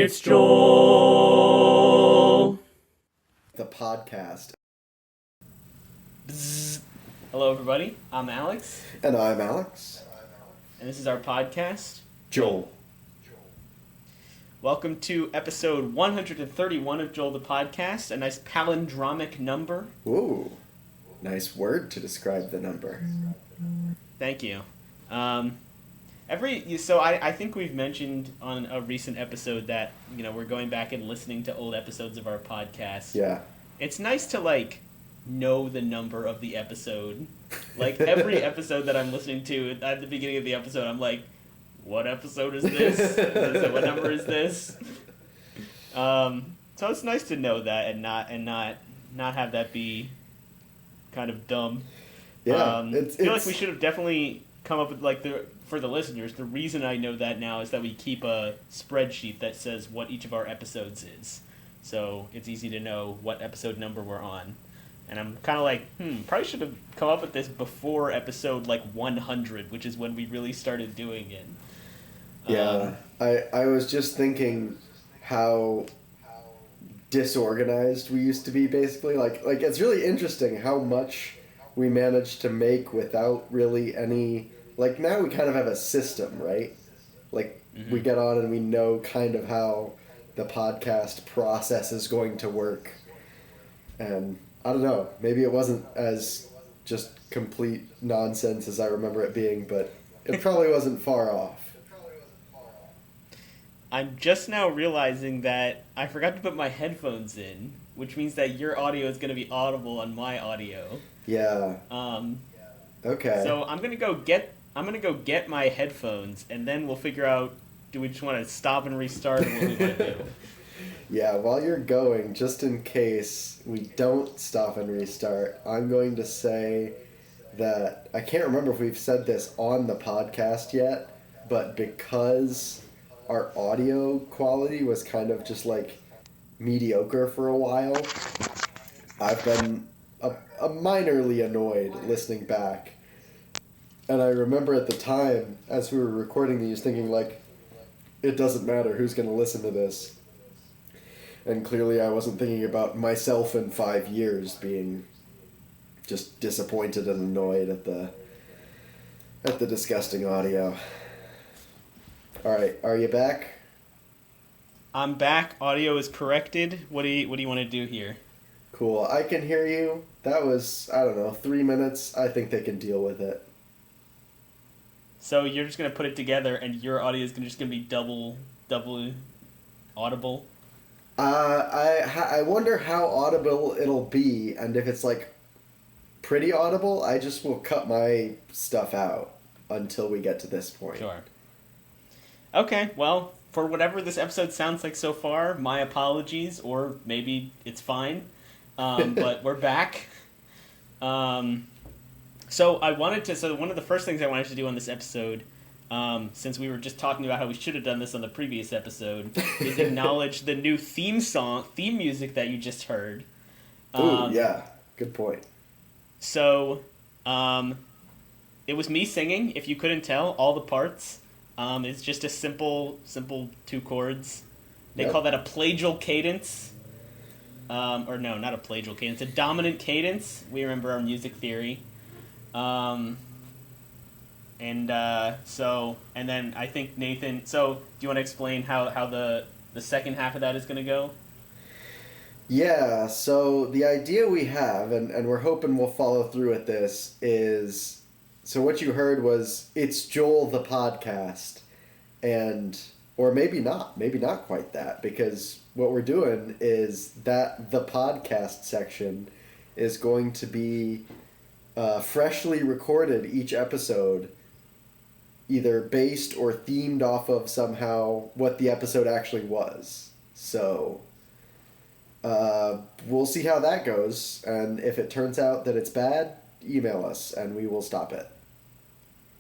It's Joel. The podcast. Bzz. Hello, everybody. I'm Alex. And I'm Alex. And this is our podcast, Joel. Welcome to episode 131 of Joel the Podcast, a nice palindromic number. Ooh, nice word to describe the number. Thank you. I think we've mentioned on a recent episode that, we're going back and listening to old episodes of our podcast. Yeah. It's nice to, know the number of the episode. Every episode that I'm listening to, at the beginning of the episode, I'm like, what episode is this? What number is this? So it's nice to know that and not have that be kind of dumb. Yeah, I feel like we should have definitely come up with for the listeners. The reason I know that now is that we keep a spreadsheet that says what each of our episodes is, so it's easy to know what episode number we're on. And I'm kind of probably should have come up with this before episode 100, which is when we really started doing it. Yeah, I was just thinking how disorganized we used to be, basically. Like it's really interesting how much we managed to make without really any... now we kind of have a system, right? We get on and we know kind of how the podcast process is going to work. And I don't know, maybe it wasn't as just complete nonsense as I remember it being, but it probably wasn't far off. I'm just now realizing that I forgot to put my headphones in, which means that your audio is going to be audible on my audio. Yeah. Okay. So I'm gonna go get my headphones, and then we'll figure out, do we just want to stop and restart, or what we want to do? Yeah, while you're going, just in case we don't stop and restart, I'm going to say that I can't remember if we've said this on the podcast yet, but because our audio quality was kind of just mediocre for a while, I've been a minorly annoyed listening back. And I remember at the time, as we were recording these, thinking it doesn't matter who's going to listen to this. And clearly I wasn't thinking about myself in 5 years being just disappointed and annoyed at the disgusting audio. Alright, are you back? I'm back. Audio is corrected. What do you want to do here? Cool. I can hear you. That was, 3 minutes. I think they can deal with it. So you're just going to put it together and your audio is just going to be double audible? I wonder how audible it'll be, and if it's pretty audible, I just will cut my stuff out until we get to this point. Sure. Okay, well, for whatever this episode sounds like so far, my apologies, or maybe it's fine. But we're back. So one of the first things I wanted to do on this episode, since we were just talking about how we should have done this on the previous episode, is acknowledge the new theme music that you just heard. Ooh, yeah, good point. So, it was me singing, if you couldn't tell, all the parts. It's just a simple 2 chords. They call that a plagial cadence. Or no, not a plagial cadence, a dominant cadence. We remember our music theory. And then I think Nathan, so do you want to explain how the second half of that is going to go? Yeah, so the idea we have, and we're hoping we'll follow through with this, is, so what you heard was, it's Joel the podcast, or maybe not quite that, because what we're doing is that the podcast section is going to be freshly recorded each episode, either based or themed off of somehow what the episode actually was. So we'll see how that goes, and if it turns out that it's bad, email us and we will stop it.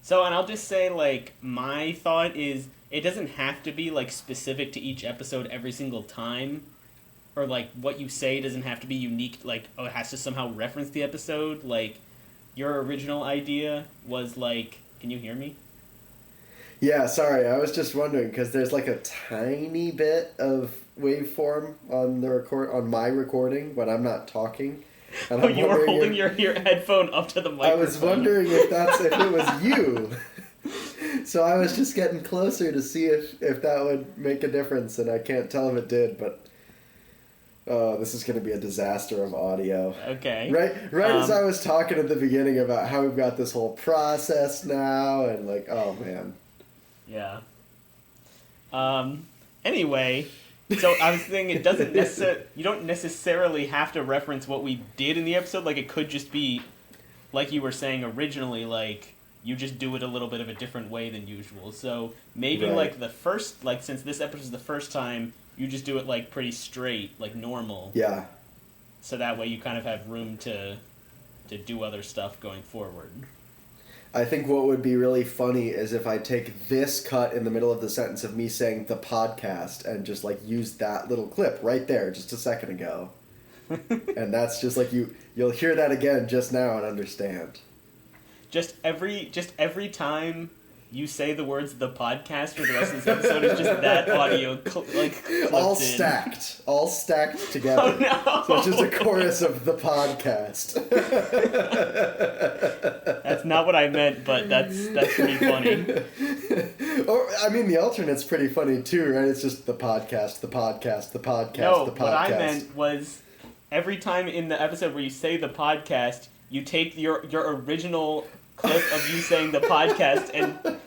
So, and I'll just say, my thought is, it doesn't have to be, specific to each episode every single time. Or, what you say doesn't have to be unique, it has to somehow reference the episode. Your original idea was, can you hear me? Yeah, sorry, I was just wondering because there's like a tiny bit of waveform on the on my recording when I'm not talking, and Oh, I'm you were wondering holding if your headphone up to the microphone. I was wondering if it was you. So I was just getting closer to see if that would make a difference, and I can't tell if it did, but this is going to be a disaster of audio. Okay. Right as I was talking at the beginning about how we've got this whole process now, and like, oh man. Yeah. Anyway, so I was thinking you don't necessarily have to reference what we did in the episode. Like, it could just be, like you were saying originally, like, you just do it a little bit of a different way than usual. So maybe, Right. like, since this episode is the first time, you just do it, like, pretty straight, like normal. Yeah. So that way you kind of have room to do other stuff going forward. I think what would be really funny is if I take this cut in the middle of the sentence of me saying the podcast and just like use that little clip right there just a second ago. And that's just like you'll hear that again just now and understand. Just every time you say the words "the podcast" for the rest of this episode is just that audio all clipped stacked together. Oh no! So it's just a chorus of the podcast. That's not what I meant, but that's pretty funny. Or I mean, the alternate's pretty funny too, right? It's just the podcast, the podcast, the podcast, No, the podcast. what I meant was every time in the episode where you say the podcast, you take your original clip of you saying the podcast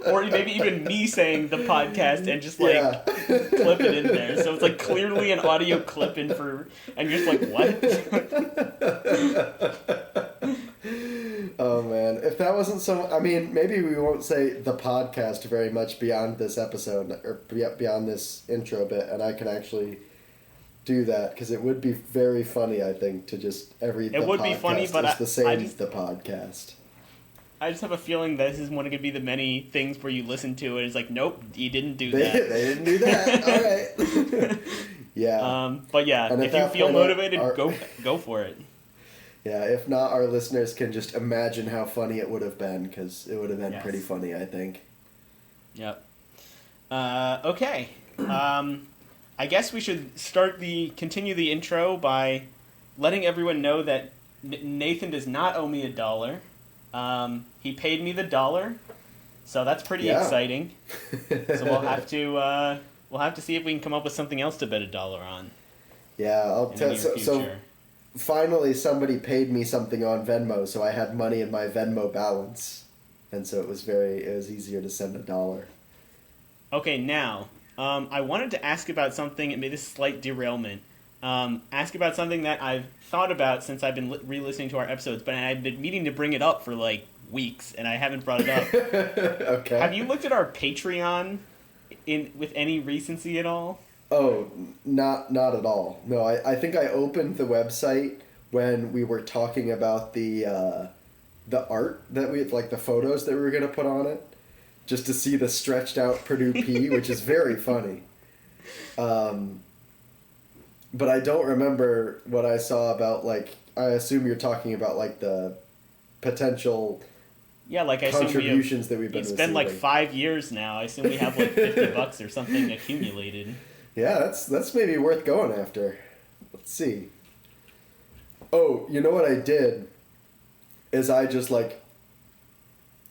or maybe even me saying the podcast and just like clip it in there. So it's like clearly an audio clip and you're just like, what? Oh man, if that wasn't so, I mean, maybe we won't say the podcast very much beyond this episode or beyond this intro bit, and I can actually do that because it would be very funny. I think to just it would be funny, but the same the podcast. I just have a feeling that this is one going to be the many things where you listen to it. It's like, nope, you didn't do that. They didn't do that. All right. Yeah. But yeah, if you feel motivated, go for it. Yeah, if not, our listeners can just imagine how funny it would have been, because it would have been pretty funny, I think. Yep. Okay. I guess we should continue the intro by letting everyone know that Nathan does not owe me $1. He paid me the $1, so that's pretty exciting. So we'll have to see if we can come up with something else to bet $1 on. Yeah, I'll tell. So finally, somebody paid me something on Venmo, so I had money in my Venmo balance, and so it was easier to send $1. Okay, now I wanted to ask about something. It made this slight derailment. Ask about something that I've thought about since I've been re-listening to our episodes, but I've been meaning to bring it up for like weeks, and I haven't brought it up. Okay. Have you looked at our Patreon with any recency at all? Oh, not at all. No, I think I opened the website when we were talking about the art that we like the photos that we were gonna put on it, just to see the stretched out Purdue P, which is very funny. But I don't remember what I saw about, like, I assume you're talking about, like, the potential like I contributions that we've been receiving. It's been, like, 5 years now. I assume we have, like, $50 or something accumulated. Yeah, that's maybe worth going after. Let's see. Oh, you know what I did? Is I just, like,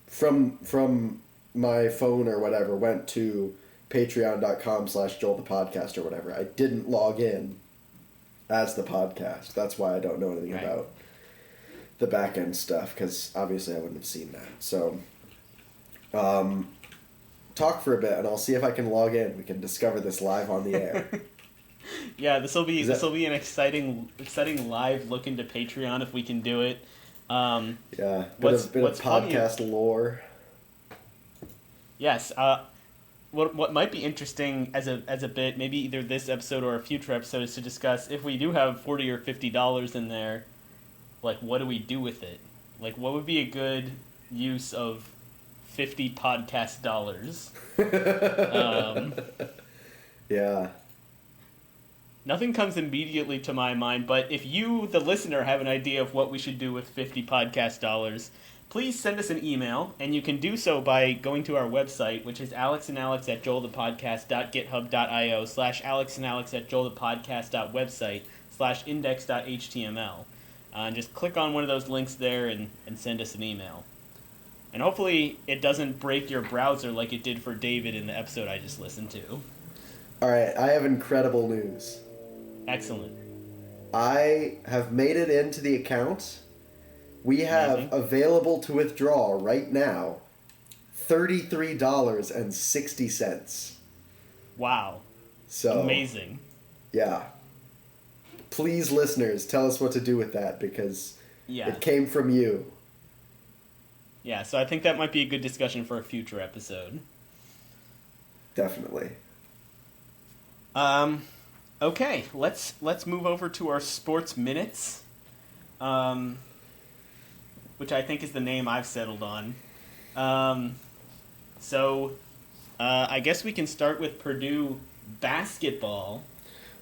from my phone or whatever, went to patreon.com/joelthepodcast or whatever. I didn't log in as the podcast. That's why I don't know anything about the back end stuff, because obviously I wouldn't have seen that. So, talk for a bit, and I'll see if I can log in. We can discover this live on the air. Yeah, this will be an exciting live look into Patreon if we can do it. Yeah, bit of podcast lore. Yes. What might be interesting as a bit, maybe either this episode or a future episode, is to discuss if we do have $40 or $50 in there, like, what do we do with it? Like, what would be a good use of 50 podcast dollars? Yeah. Nothing comes immediately to my mind, but if you, the listener, have an idea of what we should do with 50 podcast dollars, please send us an email, and you can do so by going to our website, which is alexandalex@joelthepodcast.github.io/alexandalex@joelthepodcast.website/index.html. And just click on one of those links there and send us an email. And hopefully it doesn't break your browser like it did for David in the episode I just listened to. All right, I have incredible news. Excellent. I have made it into the account. We have Amazing. available to withdraw right now $33.60. Wow. So Amazing. yeah. Please, listeners, tell us what to do with that because it came from you. Yeah, so I think that might be a good discussion for a future episode. Definitely. Okay, let's move over to our sports minutes, which I think is the name I've settled on. I guess we can start with Purdue basketball.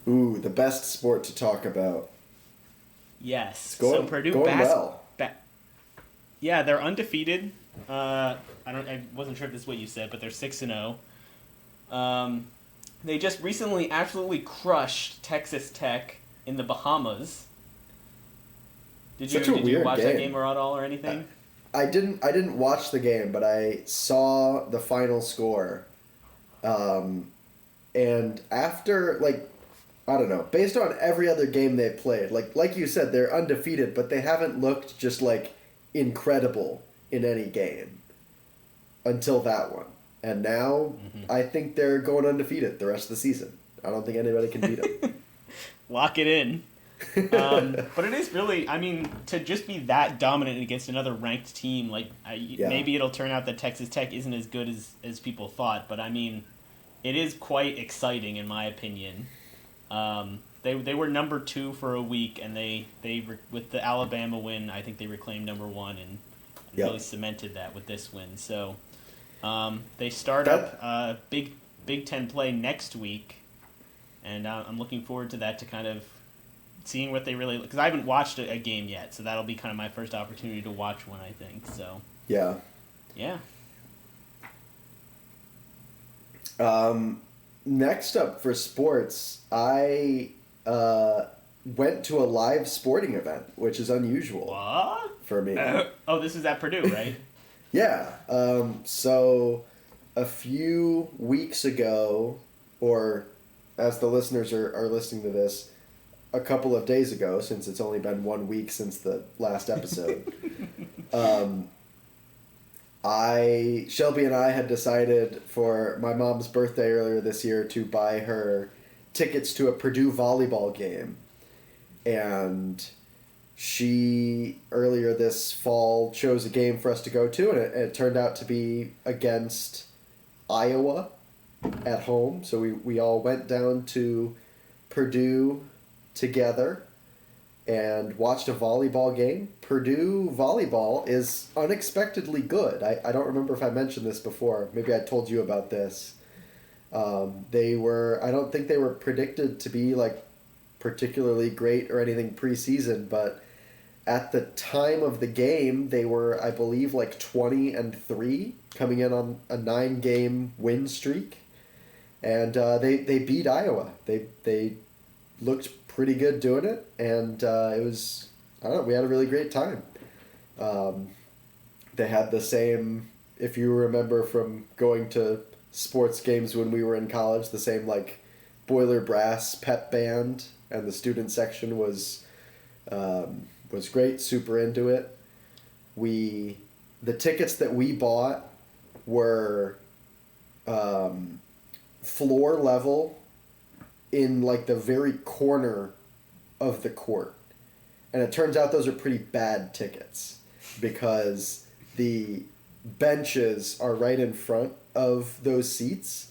Ooh, the best sport to talk about. Yes. It's going, so Purdue going well. Yeah, they're undefeated. I wasn't sure if this is what you said, but they're 6-0. They just recently absolutely crushed Texas Tech in the Bahamas. Did you watch that game at all or anything? I didn't watch the game, but I saw the final score. And after, I don't know, based on every other game they played, like you said, they're undefeated, but they haven't looked just incredible in any game until that one. And now I think they're going undefeated the rest of the season. I don't think anybody can beat them. Lock it in. But it is really, to just be that dominant against another ranked team, maybe it'll turn out that Texas Tech isn't as good as people thought, but it is quite exciting in my opinion. They were number 2 for a week, and they with the Alabama win, I think they reclaimed number 1 and really cemented that with this win. So they start up Big Ten play next week, and I'm looking forward to that, to kind of seeing what they really, because I haven't watched a game yet, so that'll be kind of my first opportunity to watch one, I think. So yeah. Next up for sports, I went to a live sporting event, which is unusual for me. This is at Purdue, right? Yeah. So a few weeks ago, or as the listeners are listening to this, a couple of days ago, since it's only been 1 week since the last episode, Shelby and I had decided for my mom's birthday earlier this year to buy her tickets to a Purdue volleyball game. And she, earlier this fall, chose a game for us to go to, and it turned out to be against Iowa at home. So we all went down to Purdue together and watched a volleyball game. Purdue volleyball is unexpectedly good. I don't remember if I mentioned this before. Maybe I told you about this. I don't think they were predicted to be particularly great or anything preseason, but at the time of the game, they were, I believe, 20-3, coming in on a 9-game win streak, and they beat Iowa. They looked pretty good doing it, and it was, I don't know, we had a really great time. They had the same, if you remember from going to sports games when we were in college, the same Boiler Brass pep band, and the student section was great, super into it. The tickets that we bought were floor level in the very corner of the court. And it turns out those are pretty bad tickets because the benches are right in front of those seats.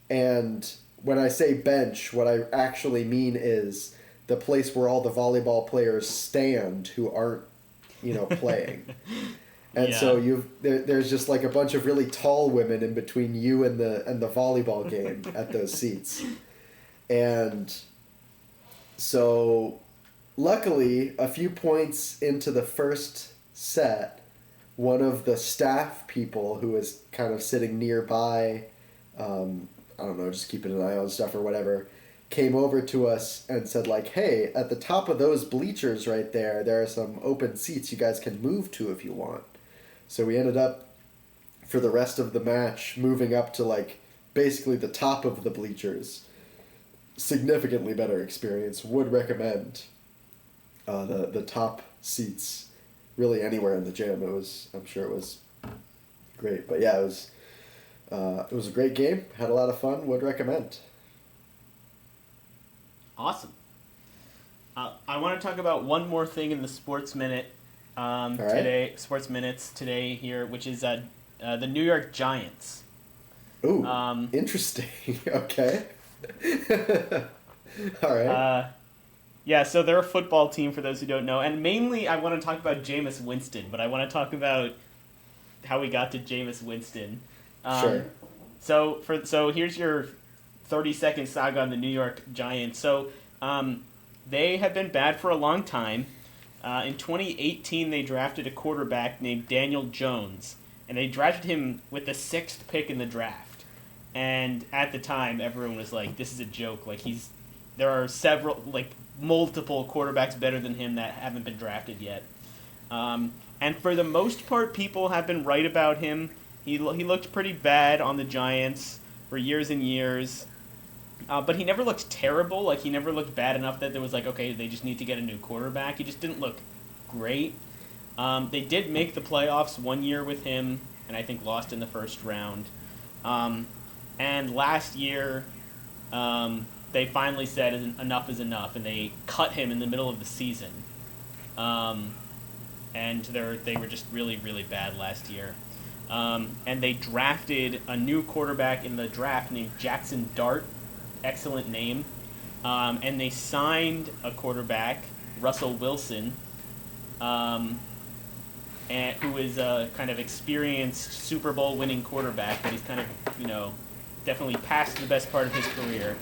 And when I say bench, what I actually mean is the place where all the volleyball players stand who aren't, playing. And so there's just a bunch of really tall women in between you and the volleyball game at those seats. And so luckily, a few points into the first set, one of the staff people who was kind of sitting nearby, I don't know, just keeping an eye on stuff or whatever, came over to us and said, like, hey, at the top of those bleachers right there are some open seats you guys can move to if you want. So we ended up, for the rest of the match, moving up to, like, basically the top of the bleachers. Significantly better experience. Would recommend the top seats really anywhere in the gym. I'm sure it was great. But yeah, it was a great game. Had a lot of fun. Would recommend. Awesome. I want to talk about one more thing in the Sports Minute today. Sports Minutes today here, which is the New York Giants. Ooh, interesting. Okay. All right. Yeah, so they're a football team for those who don't know, and mainly I want to talk about Jameis Winston, but I want to talk about how we got to Jameis Winston. Sure. So here's your 30-second saga on the New York Giants. So they have been bad for a long time. In 2018, they drafted a quarterback named Daniel Jones, and they drafted him with the 6th pick in the draft. And at the time, everyone was like, "This is a joke." Like there are multiple quarterbacks better than him that haven't been drafted yet. And for the most part, people have been right about him. He looked pretty bad on the Giants for years and years. But he never looked terrible. Like, he never looked bad enough that there was like, okay, they just need to get a new quarterback. He just didn't look great. They did make the playoffs one year with him, and I think lost in the first round. And last year, they finally said enough is enough, and they cut him in the middle of the season. And they were just really, really bad last year. And they drafted a new quarterback in the draft named Jackson Dart. Excellent name. And they signed a quarterback, Russell Wilson, who is a kind of experienced Super Bowl winning quarterback, but he's kind of, definitely past the best part of his career.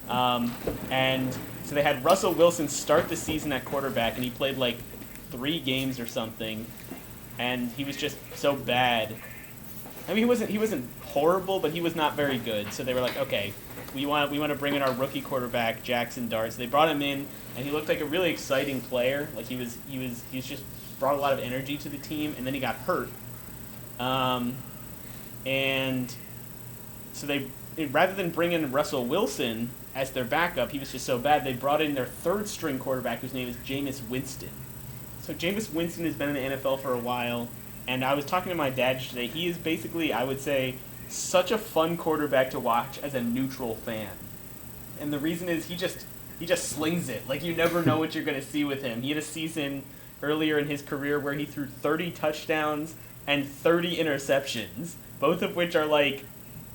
And so they had Russell Wilson start the season at quarterback, and he played like 3 games or something, and he was just so bad. I mean, he wasn't horrible, but he was not very good. So they were like, okay, we want to bring in our rookie quarterback, Jackson Dart. So they brought him in, and he looked like a really exciting player. Like he just brought a lot of energy to the team, and then he got hurt. And so rather than bring in Russell Wilson as their backup, he was just so bad, they brought in their 3rd-string quarterback, whose name is Jameis Winston. So Jameis Winston has been in the NFL for a while, and I was talking to my dad today. He is basically, I would say, such a fun quarterback to watch as a neutral fan. And the reason is he just slings it. Like, you never know what you're going to see with him. He had a season earlier in his career where he threw 30 touchdowns and 30 interceptions, both of which are, like,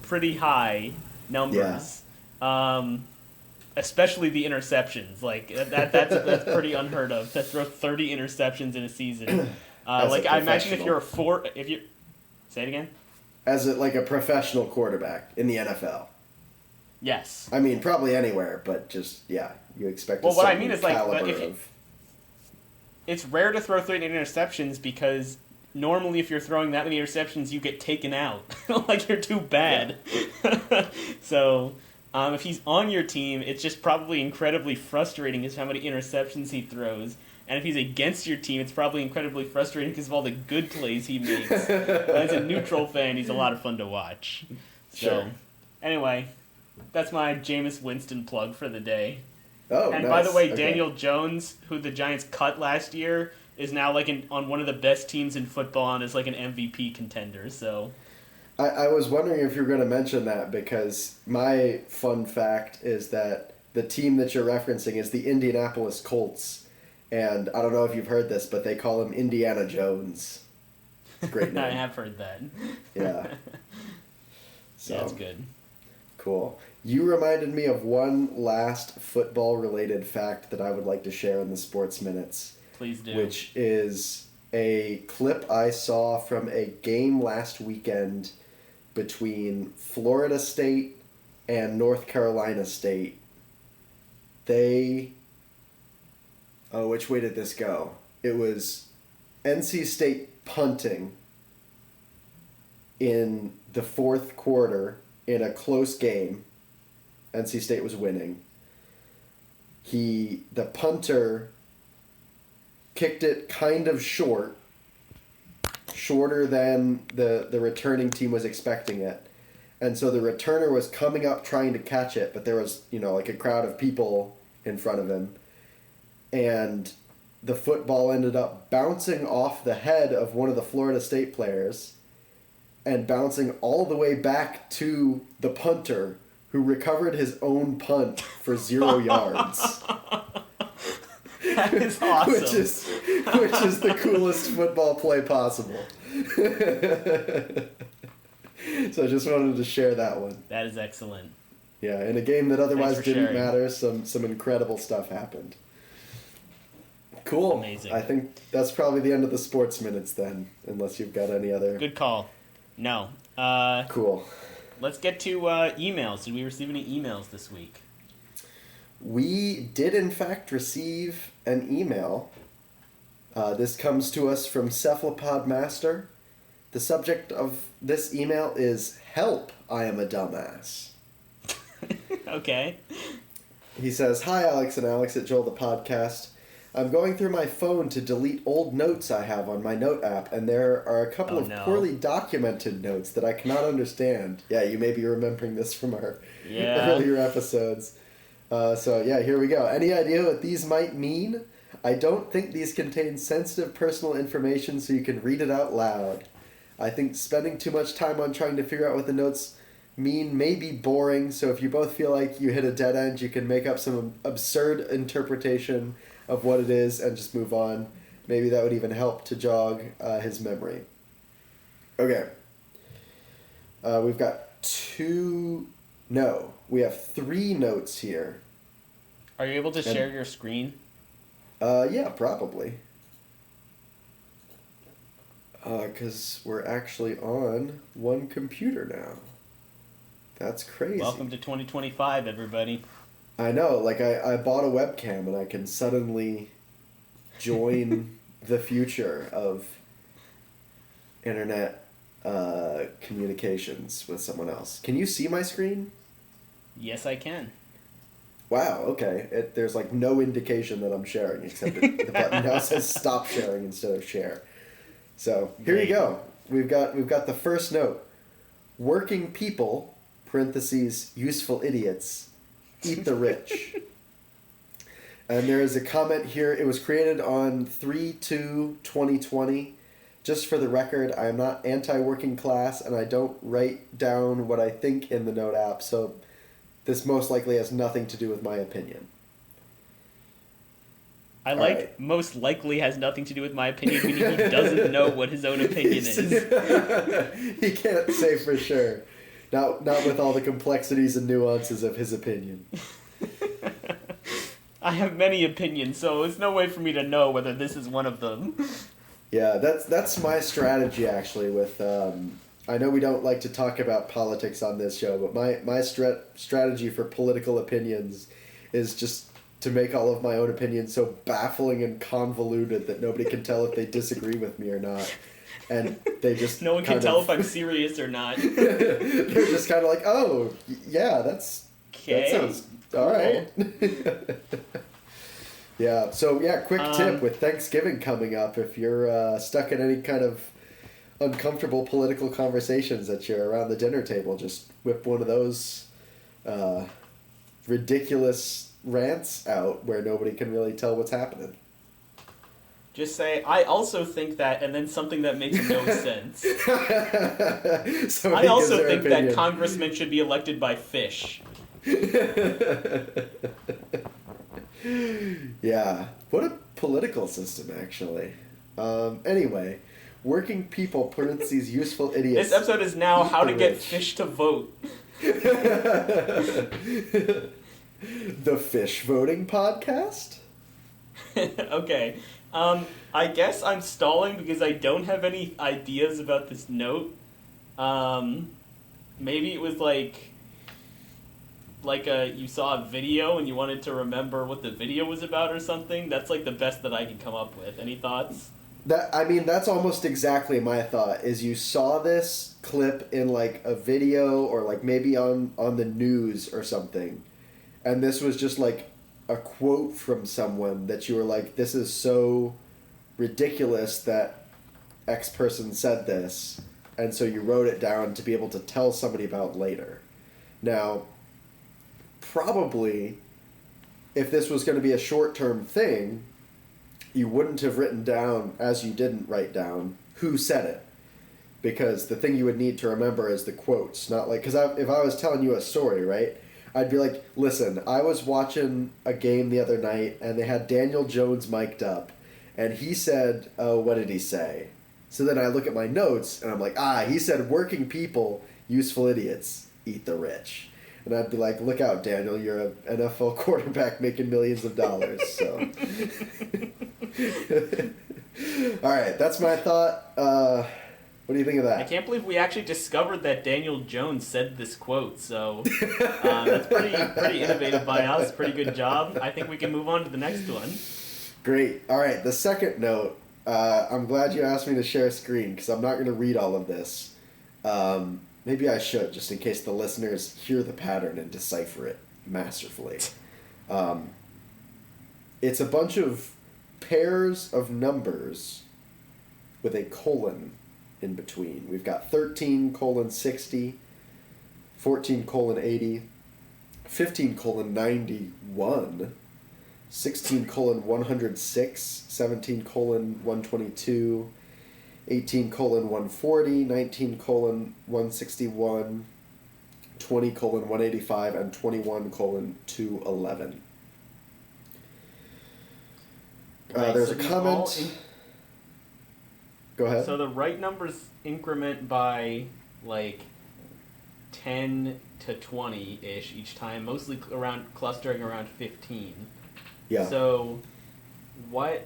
pretty high numbers. Yeah. Especially the interceptions. Like, that's pretty unheard of, to throw 30 interceptions in a season. I imagine if you're say it again? As a professional quarterback in the NFL. Yes. I mean, probably anywhere, but just, yeah, you expect what I mean is, it's rare to throw 30 interceptions because normally if you're throwing that many interceptions, you get taken out. Like, you're too bad. Yeah. So, if he's on your team, it's just probably incredibly frustrating as how many interceptions he throws. And if he's against your team, it's probably incredibly frustrating because of all the good plays he makes. But as a neutral fan, he's a lot of fun to watch. So, sure. Anyway, that's my Jameis Winston plug for the day. Oh, and nice. By the way, okay. Daniel Jones, who the Giants cut last year, is now on one of the best teams in football and is like an MVP contender. So, I was wondering if you were going to mention that, because my fun fact is that the team that you're referencing is the Indianapolis Colts. And I don't know if you've heard this, but they call him Indiana Jones. Great name. I have heard that. Yeah. So, yeah, that's good. Cool. You reminded me of one last football-related fact that I would like to share in the Sports Minutes. Please do. Which is a clip I saw from a game last weekend between Florida State and North Carolina State. Which way did this go? It was NC State punting in the fourth quarter in a close game. NC State was winning. The punter kicked it kind of shorter than the returning team was expecting it. And so the returner was coming up trying to catch it, but there was, like a crowd of people in front of him. And the football ended up bouncing off the head of one of the Florida State players and bouncing all the way back to the punter, who recovered his own punt for 0 yards. That is awesome. which is the coolest football play possible. So I just wanted to share that one. That is excellent. Yeah, in a game that otherwise didn't sharing. matter, some incredible stuff happened. Cool. Amazing. I think that's probably the end of the sports minutes then, unless you've got any other... Good call. No. Cool. Let's get to emails. Did we receive any emails this week? We did, in fact, receive an email. This comes to us from Cephalopod Master. The subject of this email is, "Help, I am a dumbass." Okay. He says, "Hi, Alex and Alex at Joel the Podcast. I'm going through my phone to delete old notes I have on my note app, and there are a couple of poorly documented notes that I cannot understand." Yeah, you may be remembering this from our earlier episodes. So, here we go. Any idea what these might mean? I don't think these contain sensitive personal information, so you can read it out loud. I think spending too much time on trying to figure out what the notes mean may be boring, so if you both feel like you hit a dead end, you can make up some absurd interpretation of what it is and just move on. Maybe that would even help to jog his memory. Okay. We've got we have 3 notes here. Are you able to share your screen? Yeah, probably. Because we're actually on one computer now. That's crazy. Welcome to 2025, everybody. I know, like I bought a webcam and I can suddenly join the future of internet communications with someone else. Can you see my screen? Yes, I can. Wow, okay. There's like no indication that I'm sharing, except the button now says stop sharing instead of share. So here you go. We've got the first note. Working people, parentheses, useful idiots, eat the rich. And there is a comment here. It was created on 3/2/2020. Just for the record, I am not anti-working class, and I don't write down what I think in the note app, so this most likely has nothing to do with my opinion. Most likely has nothing to do with my opinion, meaning he doesn't know what his own opinion is. He can't say for sure. Not with all the complexities and nuances of his opinion. I have many opinions, so there's no way for me to know whether this is one of them. Yeah, that's my strategy actually with I know we don't like to talk about politics on this show, but my strategy for political opinions is just to make all of my own opinions so baffling and convoluted that nobody can tell if they disagree with me or not. And they just no one can tell if I'm serious or not. They're just kind of like, oh, yeah, that sounds all right. Yeah, so quick tip with Thanksgiving coming up, if you're stuck in any kind of uncomfortable political conversations that you're around the dinner table, just whip one of those ridiculous rants out where nobody can really tell what's happening. Just say, I also think that, and then something that makes no sense. I also think that congressmen should be elected by fish. Yeah, what a political system, actually. Anyway, working people, parentheses, useful idiots. This episode is now how to get fish to vote. The Fish Voting Podcast? Okay. I guess I'm stalling because I don't have any ideas about this note. Maybe it was you saw a video and you wanted to remember what the video was about or something. That's like the best that I can come up with. Any thoughts? That's almost exactly my thought. Is you saw this clip in like a video or like maybe on the news or something, and this was just like a quote from someone that you were like, this is so ridiculous that X person said this, and so you wrote it down to be able to tell somebody about later. Now, probably, if this was going to be a short-term thing, you wouldn't have written down, as you didn't write down, who said it. Because the thing you would need to remember is the quotes, not like... Because if I was telling you a story, right, I'd be like, listen, I was watching a game the other night, and they had Daniel Jones mic'd up, and he said, oh, what did he say? So then I look at my notes, and I'm like, he said working people, useful idiots, eat the rich. And I'd be like, look out, Daniel, you're an NFL quarterback making millions of dollars, so... All right, that's my thought. What do you think of that? I can't believe we actually discovered that Daniel Jones said this quote, so that's pretty innovative by us. Pretty good job. I think we can move on to the next one. Great. All right, the second note. I'm glad you asked me to share a screen because I'm not going to read all of this. Maybe I should, just in case the listeners hear the pattern and decipher it masterfully. It's a bunch of pairs of numbers with a colon in between. We've got 13:60, 14:80, 15:91, 16:106, 17:122, 18:140, 19:161, 20:185, and 21:211. There's a comment. Go ahead. So the right numbers increment by like 10 to 20-ish each time, mostly clustering around 15. Yeah. So what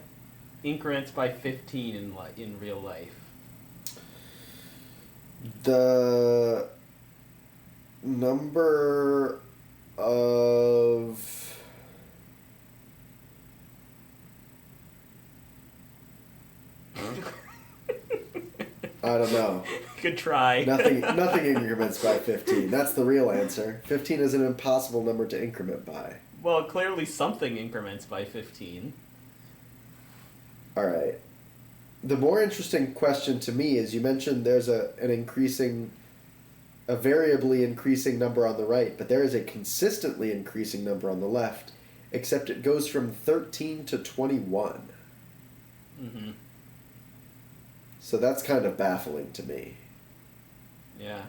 increments by 15 in real life? The number of... I don't know. Good try. Nothing increments by 15. That's the real answer. 15 is an impossible number to increment by. Well, clearly something increments by 15. All right. The more interesting question to me is you mentioned there's a variably increasing number on the right, but there is a consistently increasing number on the left, except it goes from 13 to 21. Mm-hmm. So that's kind of baffling to me. Yeah.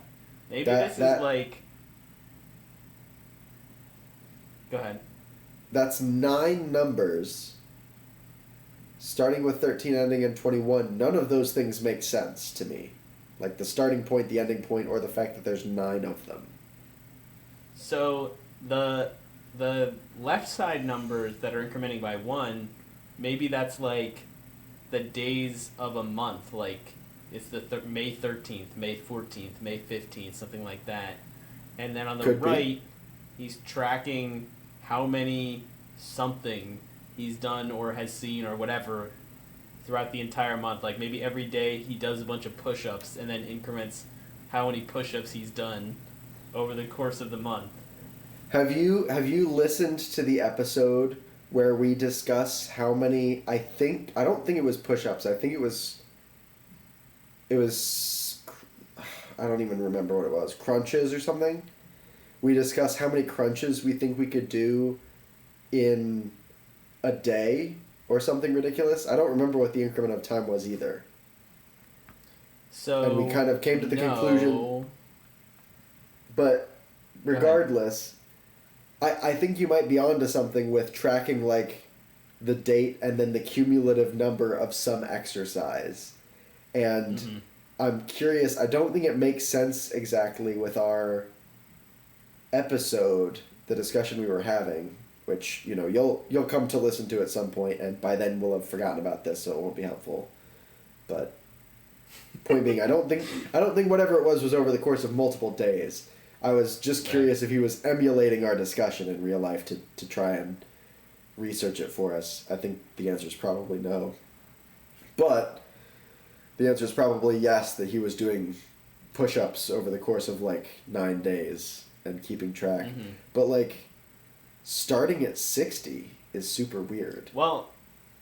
Maybe this is like... Go ahead. That's 9 numbers, starting with 13, ending in 21. None of those things make sense to me. Like the starting point, the ending point, or the fact that there's 9 of them. So the left side numbers that are incrementing by 1, maybe that's like the days of a month, like it's the May 13th, May 14th, May 15th, something like that. And then on the right, he's tracking how many something he's done or has seen or whatever throughout the entire month. Like maybe every day he does a bunch of push-ups and then increments how many push-ups he's done over the course of the month. Have you listened to the episode where we discuss how many, I don't think it was push-ups, I think it was, I don't even remember what it was, crunches or something? We discuss how many crunches we think we could do in a day or something ridiculous. I don't remember what the increment of time was either. So, and we kind of came to the conclusion. But regardless, I think you might be onto something with tracking like the date and then the cumulative number of some exercise. And I'm curious, I don't think it makes sense exactly with our episode, the discussion we were having, which, you know, you'll come to listen to at some point, and by then we'll have forgotten about this, so it won't be helpful. But point being, I don't think whatever it was over the course of multiple days. I was just curious if he was emulating our discussion in real life to try and research it for us. I think the answer is probably no. But the answer is probably yes, that he was doing push-ups over the course of like 9 days and keeping track. Mm-hmm. But like starting at 60 is super weird. Well,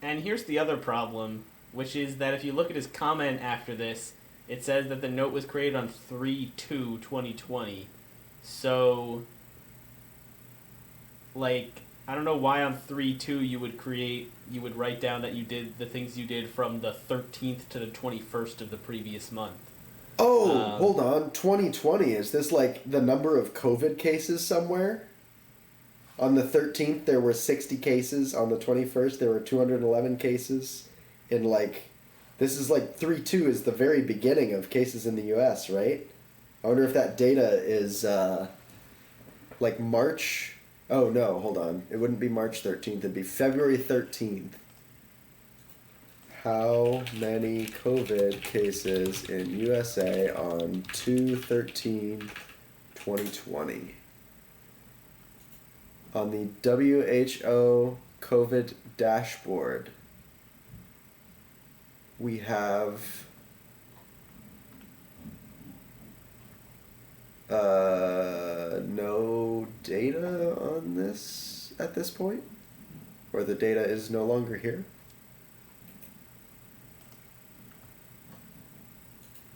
and here's the other problem, which is that if you look at his comment after this, it says that the note was created on 3/2/2020. So, like, I don't know why on 3/2 you would write down that you did the things you did from the 13th to the 21st of the previous month. Oh, hold on. 2020, is this like the number of COVID cases somewhere? On the 13th, there were 60 cases. On the 21st, there were 211 cases. In like, this is like 3/2 is the very beginning of cases in the U.S., right? I wonder if that data is like March. Oh, no, hold on. It wouldn't be March 13th. It'd be February 13th. How many COVID cases in USA on 2/13/2020? On the WHO COVID dashboard, we have no data on this at this point, or the data is no longer here.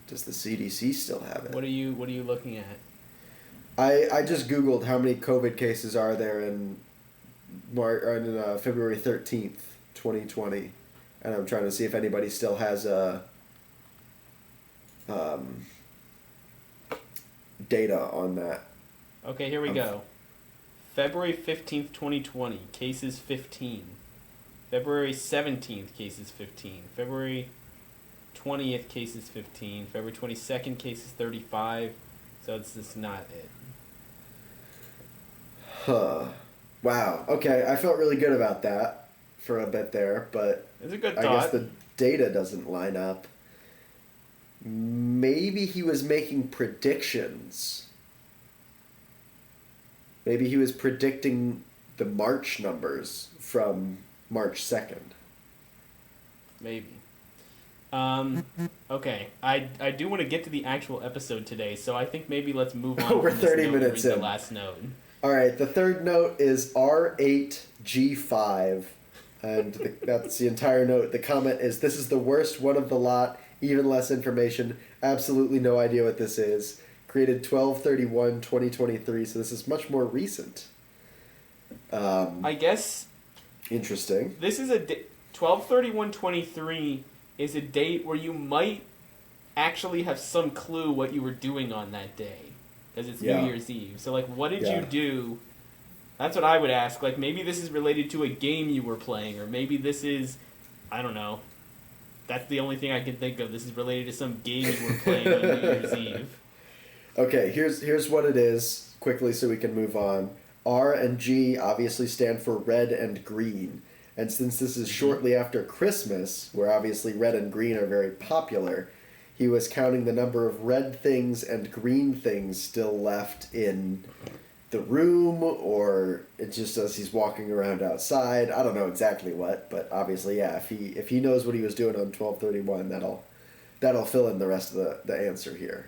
Does the CDC still have it? What are you looking at? I just Googled how many COVID cases are there in February 13th, 2020, and I'm trying to see if anybody still has data on that. Okay, here we go. February 15th, 2020, cases 15. February 17th, cases 15. February 20th, cases 15. February 22nd, cases 35. So it's just not it. Huh. Wow. Okay, I felt really good about that for a bit there, but It's a good I thought. guess the data doesn't line up. Maybe he was making predictions. Maybe he was predicting the March numbers from March 2nd. Maybe. Okay. I do want to get to the actual episode today, so I think maybe let's move on. We're from this 30 note and minutes read in. The last note. All right, the third note is R8G5, and that's the entire note. The comment is, "This is the worst one of the lot, even less information, absolutely no idea what this is. Created 12/31/2023, so this is much more recent." I guess Interesting. this is 12/31/23 is a date where you might actually have some clue what you were doing on that day, because it's Yeah. New Year's Eve. So, like, what did Yeah. you do? That's what I would ask. Like, maybe this is related to a game you were playing, or maybe this is, I don't know. That's the only thing I can think of. This is related to some game you were playing on New Year's Eve. Okay, here's what it is, quickly so we can move on. R and G obviously stand for red and green. And since this is shortly after Christmas, where obviously red and green are very popular, he was counting the number of red things and green things still left in the room, or it just as he's walking around outside. I don't know exactly what, but obviously, yeah, if he knows what he was doing on 12/31, that'll fill in the rest of the answer here.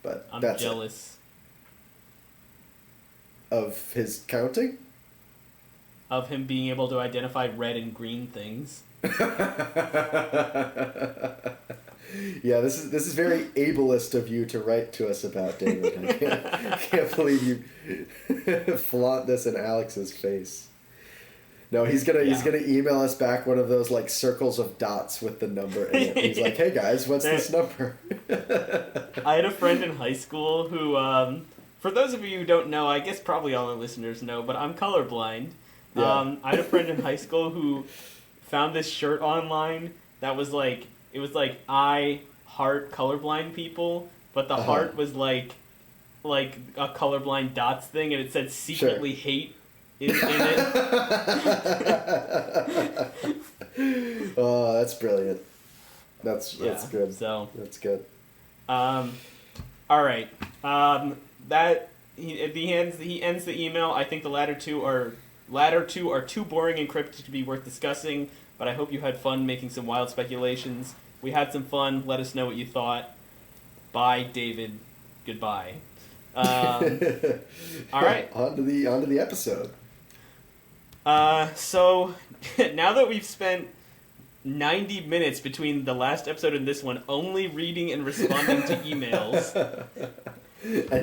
But I'm that's jealous it. Of his counting. of him being able to identify red and green things. Yeah, this is very ableist of you to write to us about, David. I can't believe you flaunt this in Alex's face. No, he's gonna email us back one of those like circles of dots with the number in it. He's like, "Hey guys, what's this number?" I had a friend in high school who, for those of you who don't know, I guess probably all our listeners know, but I'm colorblind. Yeah. I had a friend in high school who found this shirt online that was like, it was like, I heart colorblind people, but the heart was like a colorblind dots thing, and it said secretly hate in it. Oh, that's brilliant. That's good. So that's good. all right. That he ends the email. I think the latter two are too boring and cryptic to be worth discussing. but I hope you had fun making some wild speculations. We had some fun. Let us know what you thought. Bye, David. Goodbye. All right. On to the episode. So now that we've spent 90 minutes between the last episode and this one only reading and responding to emails,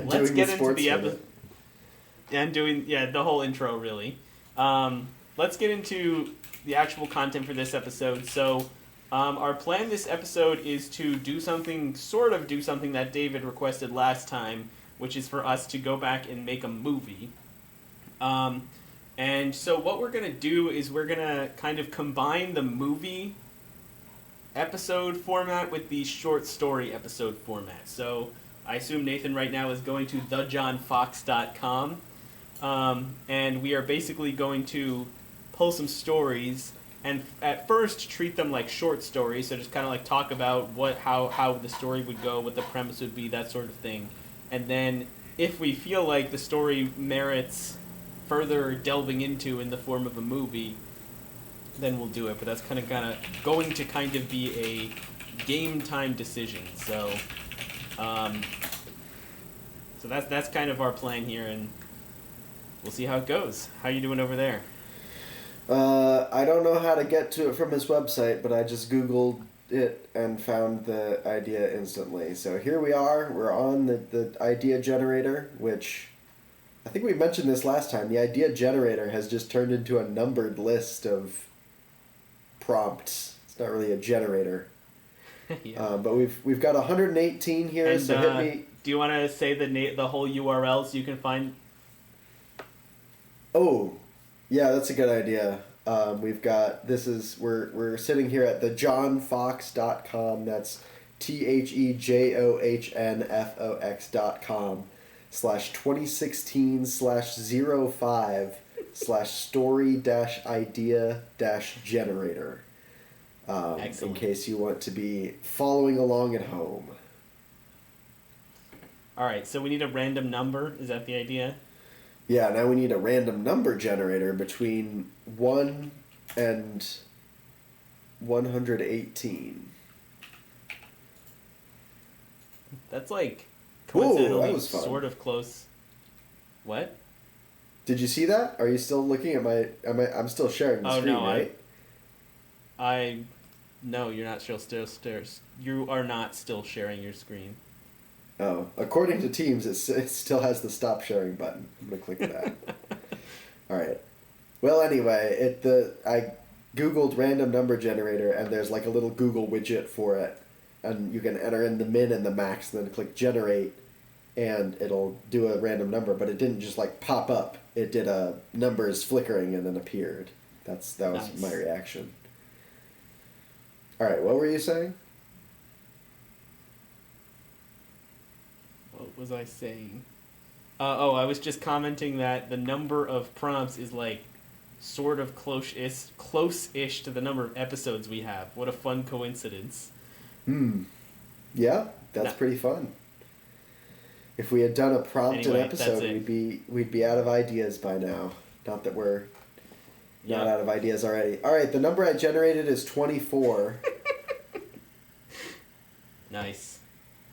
let's get into the episode. And doing, the whole intro, really. Let's get into the actual content for this episode. So, our plan this episode is to do something that David requested last time, which is for us to go back and make a movie. And so what we're going to do is we're going to kind of combine the movie episode format with the short story episode format. So I assume Nathan right now is going to thejohnfox.com. And we are basically going to pull some stories and at first treat them like short stories, so just kind of like talk about how the story would go, what the premise would be, that sort of thing. And then if we feel like the story merits further delving into in the form of a movie, then we'll do it. But that's kind of going to be a game time decision. So, so that's kind of our plan here, and we'll see how it goes. How you doing over there? I don't know how to get to it from his website, but I just Googled it and found the idea instantly. So here we are. We're on the idea generator, which I think we mentioned this last time. The idea generator has just turned into a numbered list of prompts. It's not really a generator. Yeah. But we've got 118 here, and, so hit me. Do you want to say the whole URL so you can find? Oh, yeah, that's a good idea. We've got, we're sitting here at thejohnfox.com. That's TheJohnFox.com/2016/05/story-idea-generator. In case you want to be following along at home. All right, so we need a random number. Is that the idea? Yeah, now we need a random number generator between 1 and 118. That's like coincidentally that was fun. Sort of close. What? Did you see that? Are you still looking at my... I'm still sharing the screen, right? No, you're not still you are not still sharing your screen. Oh, according to Teams, it still has the stop sharing button. I'm gonna click that. All right. Well, anyway, I Googled random number generator, and there's like a little Google widget for it, and you can enter in the min and the max, and then click generate, and it'll do a random number. But it didn't just like pop up. It did a numbers flickering and then appeared. That was nice. My reaction. All right, what were you saying? What was I saying? I was just commenting that the number of prompts is like sort of close-ish to the number of episodes we have. What a fun coincidence. Yeah, that's pretty fun. If we had done a prompt an episode, we'd be out of ideas by now. Not that we're not out of ideas already. All right, the number I generated is 24. Nice.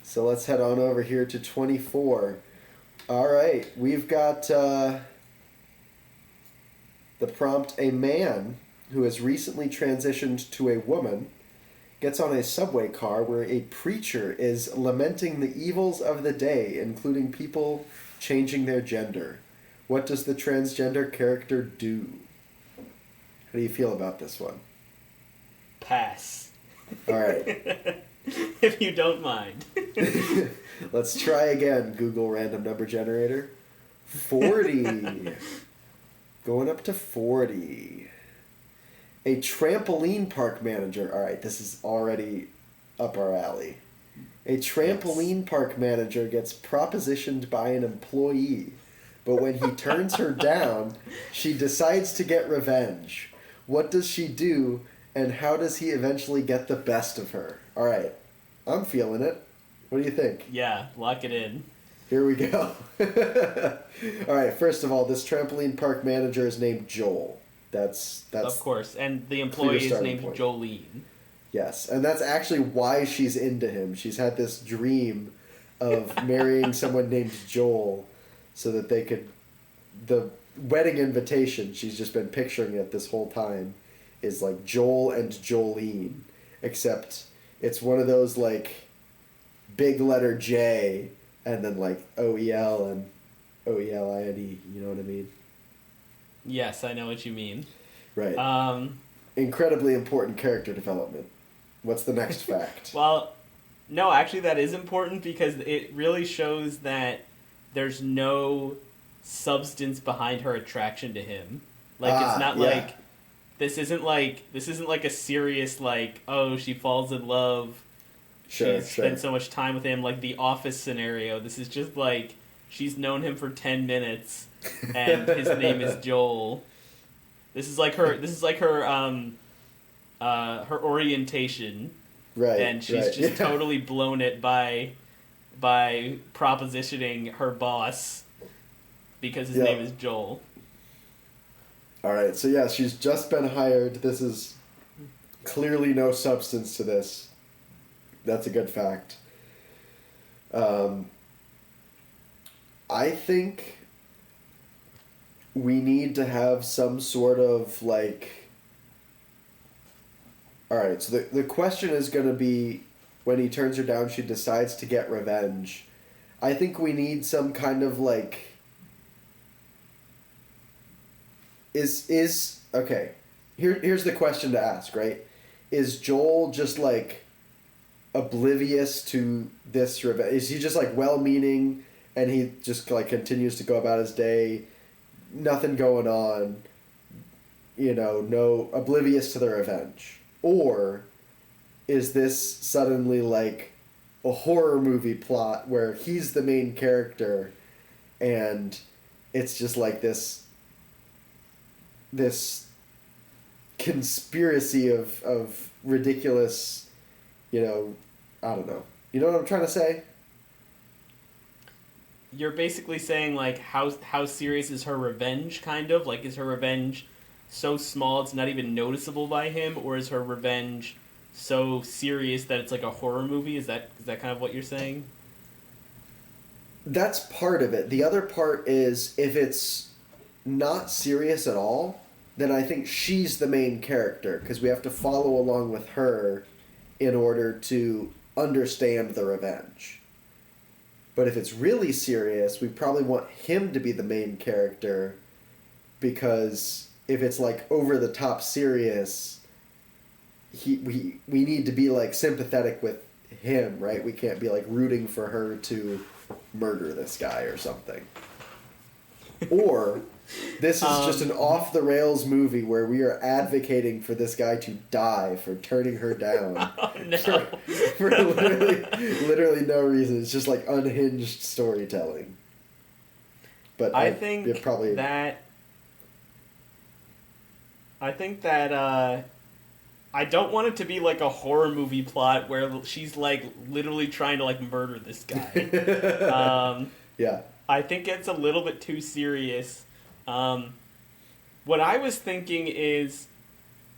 So let's head on over here to 24. All right, we've got the prompt: a man who has recently transitioned to a woman gets on a subway car where a preacher is lamenting the evils of the day, including people changing their gender. What does the transgender character do? How do you feel about this one? Pass. All right. If you don't mind. Let's try again, Google random number generator. 40. Going up to 40. A trampoline park manager. All right, this is already up our alley. A trampoline park manager gets propositioned by an employee, but when he turns her down, she decides to get revenge. What does she do, and how does he eventually get the best of her? All right, I'm feeling it. What do you think? Yeah, lock it in. Here we go. All right, first of all, this trampoline park manager is named Joel. That's of course. And the clear employee is starting named point. Jolene. Yes, and that's actually why she's into him. She's had this dream of marrying someone named Joel so that they could... The wedding invitation, she's just been picturing it this whole time, is like Joel and Jolene, except it's one of those like big letter J and then like OEL and OELINE, you know what I mean? Yes, I know what you mean. Right. Incredibly important character development. What's the next fact? Well, no, actually that is important because it really shows that there's no substance behind her attraction to him. Like it's not like this isn't like a serious like, oh, she falls in love. She spent so much time with him, like the Office scenario. This is just like she's known him for 10 minutes and his name is Joel. This is like her her orientation. Right. And she's just totally blown it by propositioning her boss because his name is Joel. Alright, so yeah, she's just been hired. This is clearly no substance to this. That's a good fact. I think we need to have some sort of like... Alright, so the question is going to be, when he turns her down, she decides to get revenge. I think we need some kind of like... Okay, here's the question to ask, right? Is Joel just like oblivious to this revenge? Is he just like well-meaning and he just like continues to go about his day, nothing going on, no oblivious to the revenge? Or is this suddenly like a horror movie plot where he's the main character and it's just like this conspiracy of ridiculous, I don't know. You know what I'm trying to say? You're basically saying like how serious is her revenge, kind of? Like, is her revenge so small it's not even noticeable by him, or is her revenge so serious that it's like a horror movie? Is that kind of what you're saying? That's part of it. The other part is, if it's not serious at all, then I think she's the main character, because we have to follow along with her in order to understand the revenge. But if it's really serious, we probably want him to be the main character, because if it's like over the top serious, we need to be like sympathetic with him, right? We can't be like rooting for her to murder this guy or something. Or this is just an off the rails movie where we are advocating for this guy to die for turning her down. Oh no! For literally no reason. It's just like unhinged storytelling. But I think that I don't want it to be like a horror movie plot where she's like literally trying to like murder this guy. Yeah. I think it's a little bit too serious. What I was thinking is,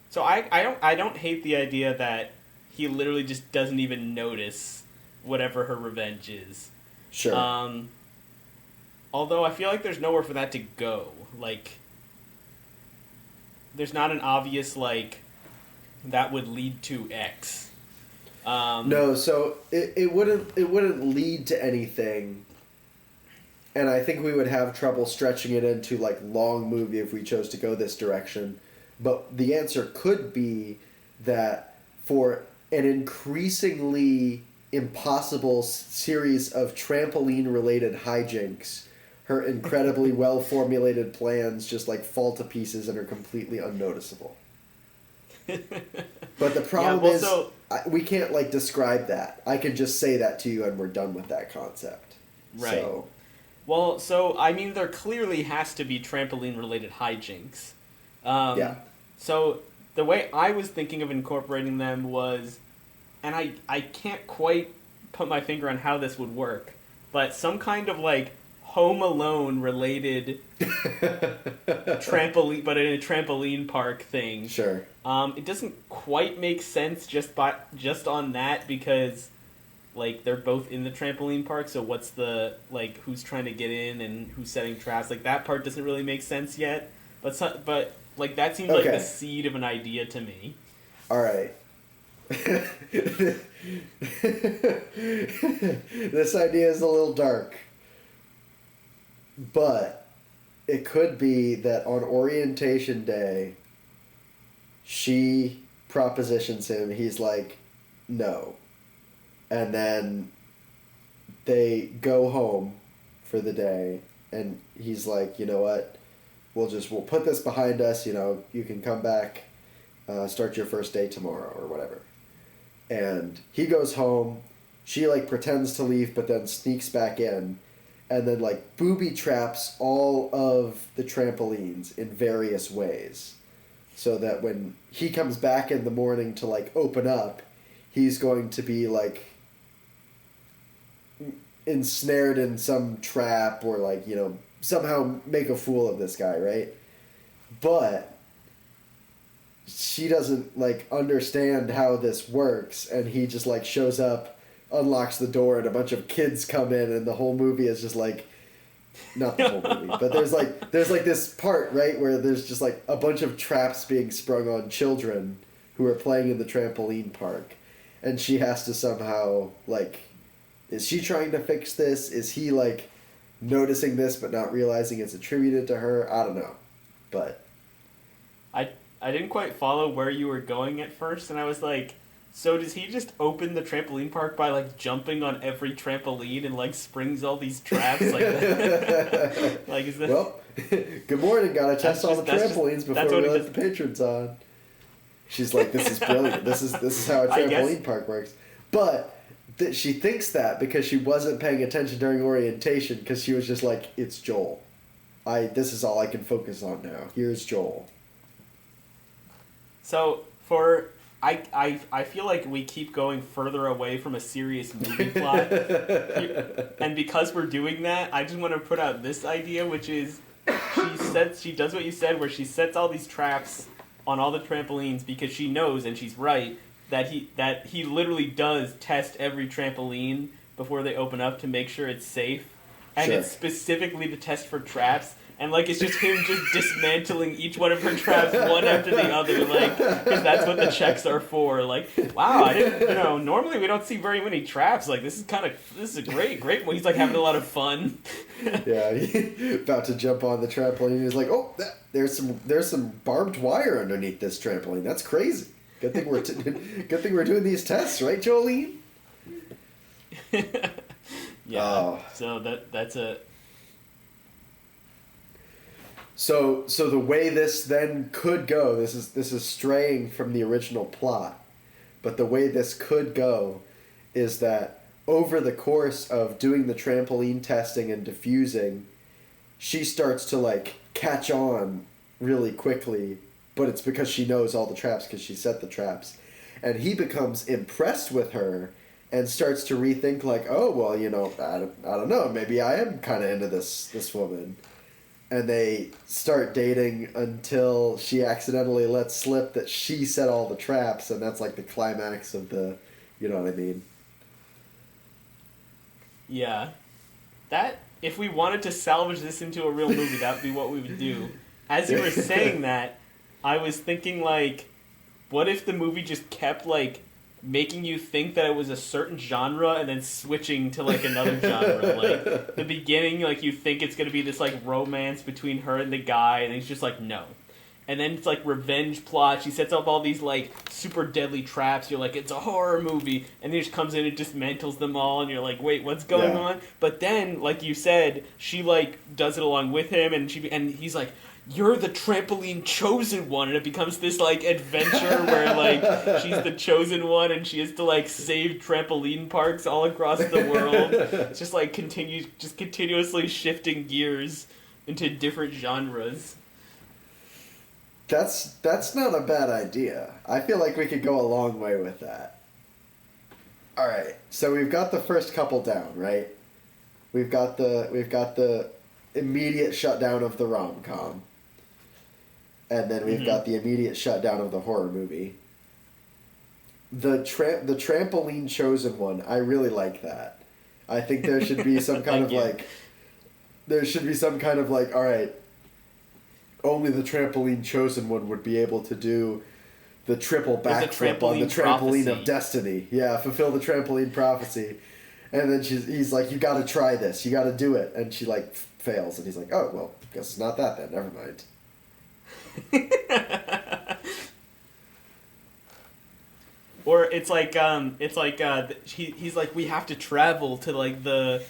so I don't hate the idea that he literally just doesn't even notice whatever her revenge is. Sure. Although I feel like there's nowhere for that to go. Like, there's not an obvious like that would lead to X. No, so it wouldn't lead to anything. And I think we would have trouble stretching it into like long movie if we chose to go this direction. But the answer could be that for an increasingly impossible series of trampoline-related hijinks, her incredibly well-formulated plans just like fall to pieces and are completely unnoticeable. But the problem is, we can't like describe that. I can just say that to you and we're done with that concept. Right. Well, so, I mean, there clearly has to be trampoline-related hijinks. Yeah. So, the way I was thinking of incorporating them was, and I can't quite put my finger on how this would work, but some kind of, like, Home Alone related trampoline, but in a trampoline park thing. Sure. It doesn't quite make sense just on that because, like, they're both in the trampoline park. So what's the, like, who's trying to get in and who's setting traps? Like, that part doesn't really make sense yet. But like, that seems like the seed of an idea to me. All right. This idea is a little dark. But it could be that on orientation day, she propositions him. He's like, no. And then they go home for the day. And he's like, you know what? We'll put this behind us. You know, you can come back, start your first day tomorrow or whatever. And he goes home. She, like, pretends to leave, but then sneaks back in. And then, like, booby traps all of the trampolines in various ways. So that when he comes back in the morning to, like, open up, he's going to be, like, ensnared in some trap or, like, you know, somehow make a fool of this guy, right? But she doesn't, like, understand how this works, and he just, like, shows up, unlocks the door, and a bunch of kids come in, and the whole movie is just like, not the whole movie, but there's like this part, right, where there's just like a bunch of traps being sprung on children who are playing in the trampoline park, and she has to somehow, like, is she trying to fix this? Is he, like, noticing this but not realizing it's attributed to her? I don't know, but I didn't quite follow where you were going at first, and I was like, so does he just open the trampoline park by, like, jumping on every trampoline and, like, springs all these traps like that? Like, is that... Well, good morning. Gotta test all the trampolines before we let the patrons on. She's like, this is brilliant. This is how a trampoline park works. But she thinks that because she wasn't paying attention during orientation, because she was just like, it's Joel. This is all I can focus on now. Here's Joel. So, I feel like we keep going further away from a serious movie plot. And because we're doing that, I just want to put out this idea, which is she does what you said, where she sets all these traps on all the trampolines because she knows, and she's right, that he literally does test every trampoline before they open up to make sure it's safe. And it's specifically to test for traps. And, like, it's just him just dismantling each one of her traps one after the other, like, because that's what the checks are for. Like, wow, I didn't, normally we don't see very many traps. Like, this is a great one. He's, like, having a lot of fun. Yeah, about to jump on the trampoline. He's like, oh, there's some barbed wire underneath this trampoline. That's crazy. Good thing we're doing these tests, right, Jolene? Yeah. Oh. So that's a. So the way this then could go, this is straying from the original plot, but the way this could go is that over the course of doing the trampoline testing and diffusing, she starts to, like, catch on really quickly, but it's because she knows all the traps because she set the traps. And he becomes impressed with her and starts to rethink, like, oh, well, I don't know, maybe I am kind of into this woman. And they start dating until she accidentally lets slip that she set all the traps, and that's, like, the climax of the, you know what I mean? Yeah. That, if we wanted to salvage this into a real movie, that would be what we would do. As you were saying that, I was thinking, like, what if the movie just kept, like, making you think that it was a certain genre and then switching to, like, another genre. Like, the beginning, like, you think it's going to be this, like, romance between her and the guy, and he's just like, no. And then it's, like, revenge plot. She sets up all these, like, super deadly traps. You're like, it's a horror movie. And he just comes in and dismantles them all, and you're like, wait, what's going on? But then, like you said, she, like, does it along with him, and he's like, you're the trampoline chosen one, and it becomes this, like, adventure where, like, she's the chosen one and she has to, like, save trampoline parks all across the world. It's just, like, continuously shifting gears into different genres. That's not a bad idea. I feel like we could go a long way with that. Alright, so we've got the first couple down, right? we've got the immediate shutdown of the rom-com. And then we've got the immediate shutdown of the horror movie. The trampoline chosen one, I really like that. I think there should be some kind of like... There should be some kind of like, all right, only the trampoline chosen one would be able to do the triple backflip on the trampoline of destiny. Yeah, fulfill the trampoline prophecy. And then he's like, you gotta try this. You gotta do it. And she like fails. And he's like, oh, well, guess it's not that then. Never mind. Or it's like he's like, we have to travel to like the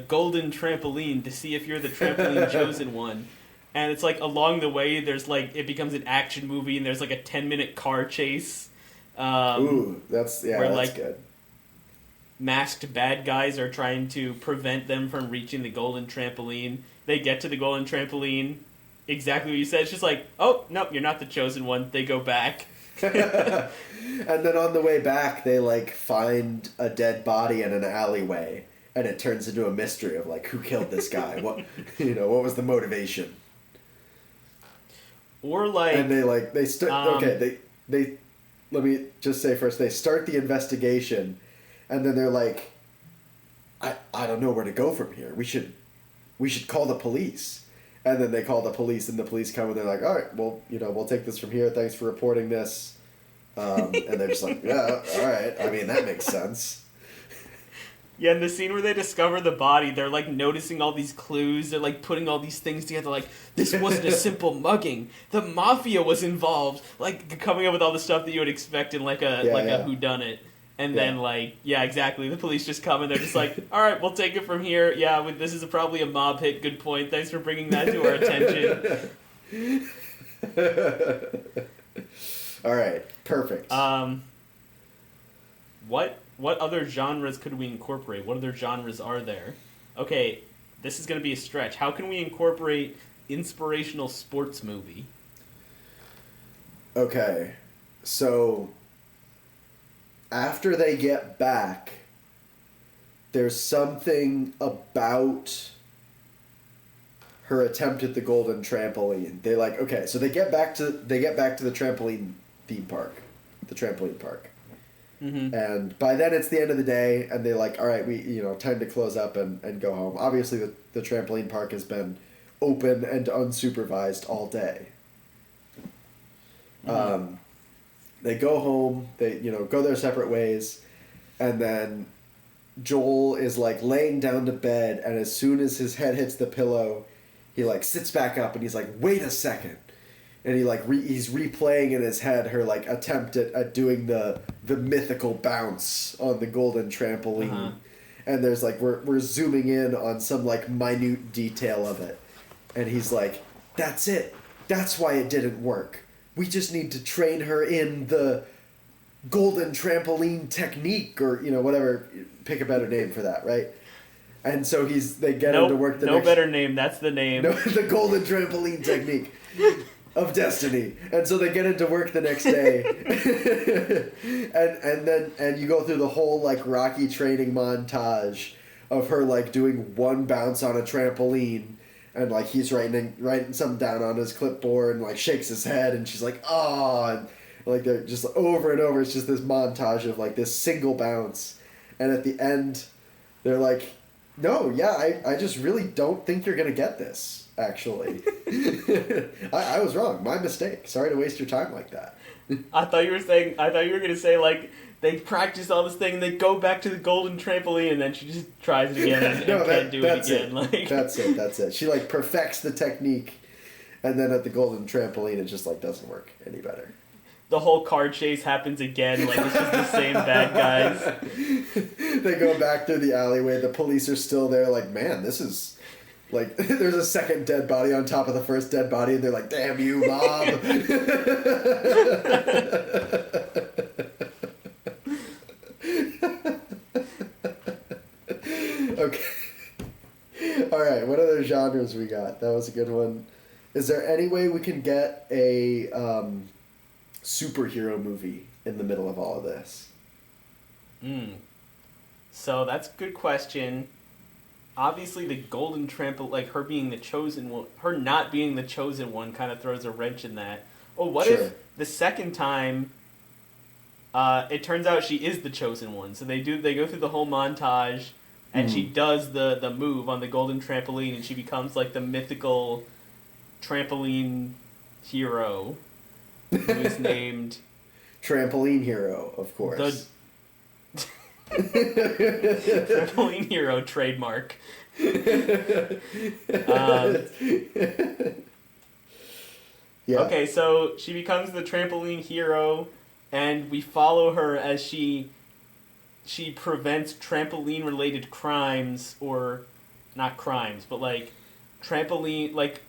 golden trampoline to see if you're the trampoline chosen one. And it's like along the way there's like it becomes an action movie and there's like a 10-minute car chase. Ooh, that's like, good. Masked bad guys are trying to prevent them from reaching the golden trampoline. They get to the golden trampoline. Exactly what you said. It's just like, oh, nope, you're not the chosen one. They go back. And then on the way back, they like find a dead body in an alleyway, and it turns into a mystery of like who killed this guy. What what was the motivation? Or like, and they let me just say first, they start the investigation, and then they're like, I don't know where to go from here. We should call the police. And then they call the police, and the police come, and they're like, all right, well, we'll take this from here. Thanks for reporting this. And they're just like, yeah, all right. I mean, that makes sense. Yeah, in the scene where they discover the body, they're, like, noticing all these clues. They're, like, putting all these things together, like, this wasn't a simple mugging. The mafia was involved. Like, coming up with all the stuff that you would expect in, like, a whodunit. And then, like, yeah, exactly. The police just come and they're just like, all right, we'll take it from here. Yeah, this is probably a mob hit. Good point. Thanks for bringing that to our attention. All right. Perfect. What other genres could we incorporate? What other genres are there? Okay, this is going to be a stretch. How can we incorporate inspirational sports movie? Okay. So... after they get back, there's something about her attempt at the golden trampoline. They like, okay, so they get back to the trampoline theme park, the trampoline park. Mm-hmm. And by then it's the end of the day, and they're like, all right, we time to close up and go home. Obviously the trampoline park has been open and unsupervised all day. Mm-hmm. They go home, they, go their separate ways, and then Joel is, like, laying down to bed, and as soon as his head hits the pillow, he, like, sits back up, and he's like, wait a second. And he, like, he's replaying in his head her, like, attempt at doing the mythical bounce on the golden trampoline. Uh-huh. And there's, like, we're zooming in on some, like, minute detail of it. And he's like, that's it. That's why it didn't work. We just need to train her in the golden trampoline technique, or whatever. Pick a better name for that, right? And so they get him to work the next... No better name. That's the name. No, the golden trampoline technique of destiny. And so they get him to work the next day, and you go through the whole like Rocky training montage of her like doing one bounce on a trampoline. And, like, he's writing something down on his clipboard and, like, shakes his head. And she's like, oh. And, like, they're just over and over. It's just this montage of, like, this single bounce. And at the end, they're like, no, yeah, I just really don't think you're going to get this, actually. I was wrong. My mistake. Sorry to waste your time like that. I thought you were going to say, like, they practice all this thing and they go back to the golden trampoline and then she just tries it again and can't do it again. Like... That's it. She like perfects the technique, and then at the golden trampoline it just like doesn't work any better. The whole car chase happens again, like it's just the same bad guys. They go back through the alleyway, the police are still there, like, man, this is... Like, there's a second dead body on top of the first dead body, and they're like, damn you, mob! Okay. Alright, what other genres we got? That was a good one. Is there any way we can get a superhero movie in the middle of all of this? So that's a good question. obviously the golden trampoline, like her being the chosen one, her not being the chosen one, kind of throws a wrench in that. Well, what Sure. if the second time, it turns out she is the chosen one? So they go through the whole montage, and she does the move on the golden trampoline, and she becomes like the mythical trampoline hero, who is named Trampoline Hero, of course. Trampoline Hero trademark. Yeah. Okay, so she becomes the trampoline hero, and we follow her as she prevents trampoline related crimes, or not crimes, but like trampoline, like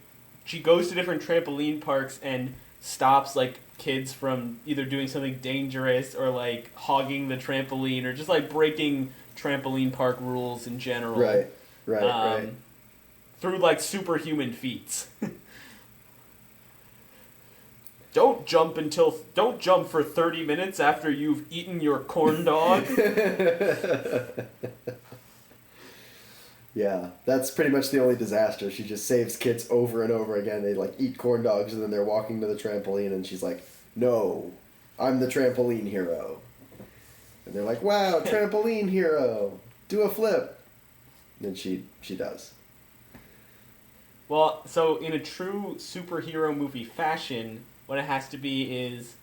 she goes to different trampoline parks and stops like kids from either doing something dangerous or like hogging the trampoline or just like breaking trampoline park rules in general. Right. Through like superhuman feats. Don't jump for 30 minutes after you've eaten your corn dog. Yeah, that's pretty much the only disaster. She just saves kids over and over again. They like eat corn dogs and then they're walking to the trampoline and she's like, "No, I'm the trampoline hero." And they're like, "Wow, trampoline hero, do a flip." And then she does. Well, so in a true superhero movie fashion, what it has to be is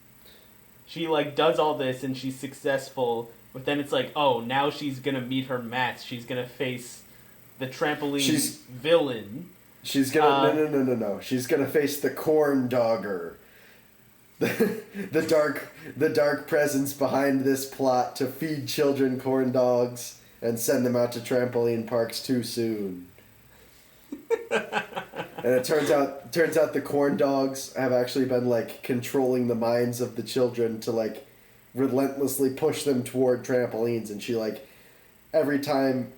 she like does all this and she's successful, but then it's like, oh, now she's gonna meet her match. She's gonna face the trampoline villain. She's gonna no. She's gonna face the corn dogger. The dark presence behind this plot to feed children corn dogs and send them out to trampoline parks too soon. And it turns out the corn dogs have actually been like controlling the minds of the children to like relentlessly push them toward trampolines, and she like every time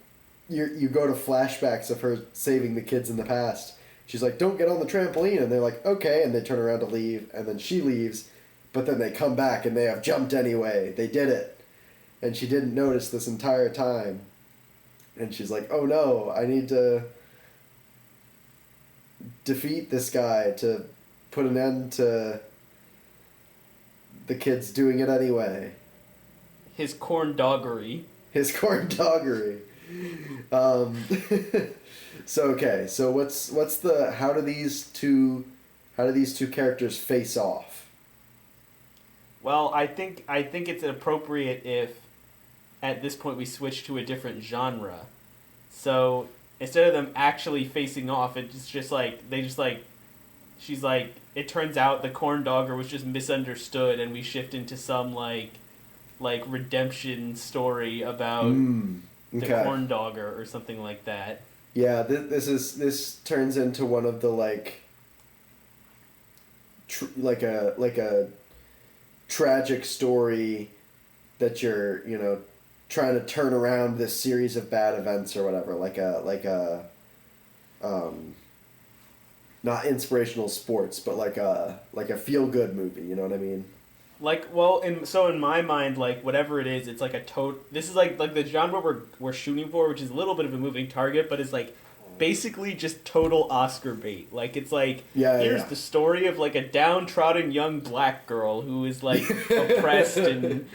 you go to flashbacks of her saving the kids in the past, she's like, "Don't get on the trampoline," and they're like, "Okay," and they turn around to leave, and then she leaves, but then they come back and they have jumped anyway. They did it. And she didn't notice this entire time. And she's like, "Oh no, I need to defeat this guy to put an end to the kids doing it anyway." His corn doggery. So what's the how do these two characters face off? Well, I think it's appropriate if at this point we switch to a different genre. So instead of them actually facing off, it's just like she's like, it turns out the corn dogger was just misunderstood, and we shift into some like redemption story about the corn dogger or something like that. Yeah, this turns into one of the like a tragic story that you're trying to turn around this series of bad events or whatever, like a not inspirational sports, but like a feel good movie. You know what I mean? In my mind, like whatever it is, it's like this is like the genre we're shooting for, which is a little bit of a moving target, but it's like basically just total Oscar bait. Like it's like here's the story of like a downtrodden young black girl who is like oppressed and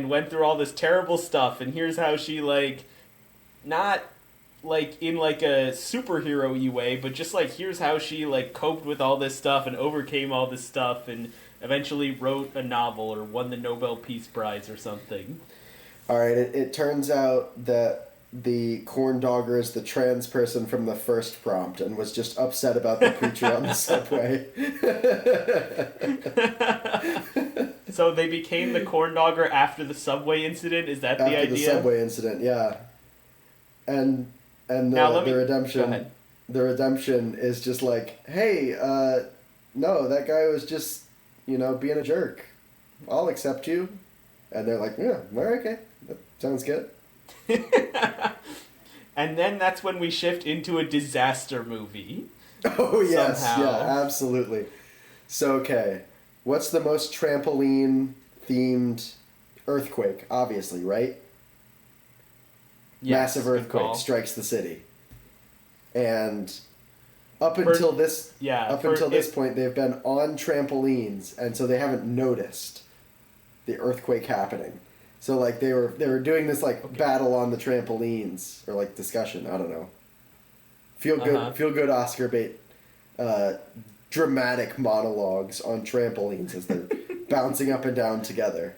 went through all this terrible stuff, and here's how she like not like in like a superhero-y way, but just like here's how she like coped with all this stuff and overcame all this stuff and eventually wrote a novel or won the Nobel Peace Prize or something. All right, it turns out that the corn dogger is the trans person from the first prompt and was just upset about the preacher on the subway. So they became the corn dogger after the subway incident? Is that the idea? After the subway incident, yeah. And the redemption is just like, hey, no, that guy was just being a jerk. I'll accept you. And they're like, yeah, all right, okay. That sounds good. And then that's when we shift into a disaster movie. Oh, yes. Somehow. Yeah, absolutely. So, okay. What's the most trampoline-themed earthquake? Obviously, right? Yes, Massive earthquake strikes the city. and up until this this point, they've been on trampolines, and so they haven't noticed the earthquake happening. So like they were doing this like battle on the trampolines or like discussion. I don't know. Feel good Oscar bait, dramatic monologues on trampolines as they're bouncing up and down together.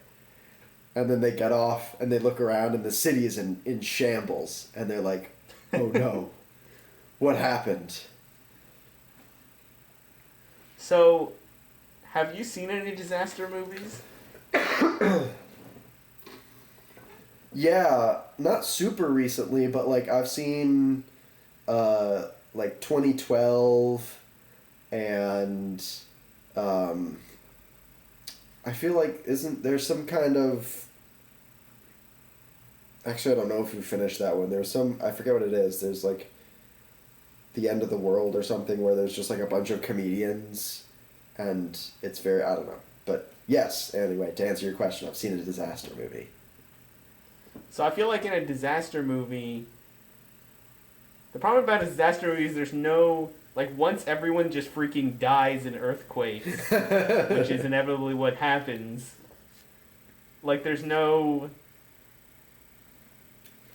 And then they get off and they look around and the city is in shambles and they're like, oh no, what happened? So, have you seen any disaster movies? Yeah, not super recently, but like I've seen like 2012 and I feel like isn't there some kind of actually I don't know if you finished that one. There's some I forget what it is. There's like The End of the World or something where there's just like a bunch of comedians and it's very I don't know. But yes, anyway, to answer your question, I've seen a disaster movie. So I feel like in a disaster movie, the problem about a disaster movie is there's no, like, once everyone just freaking dies in earthquakes, which is inevitably what happens, like, there's no,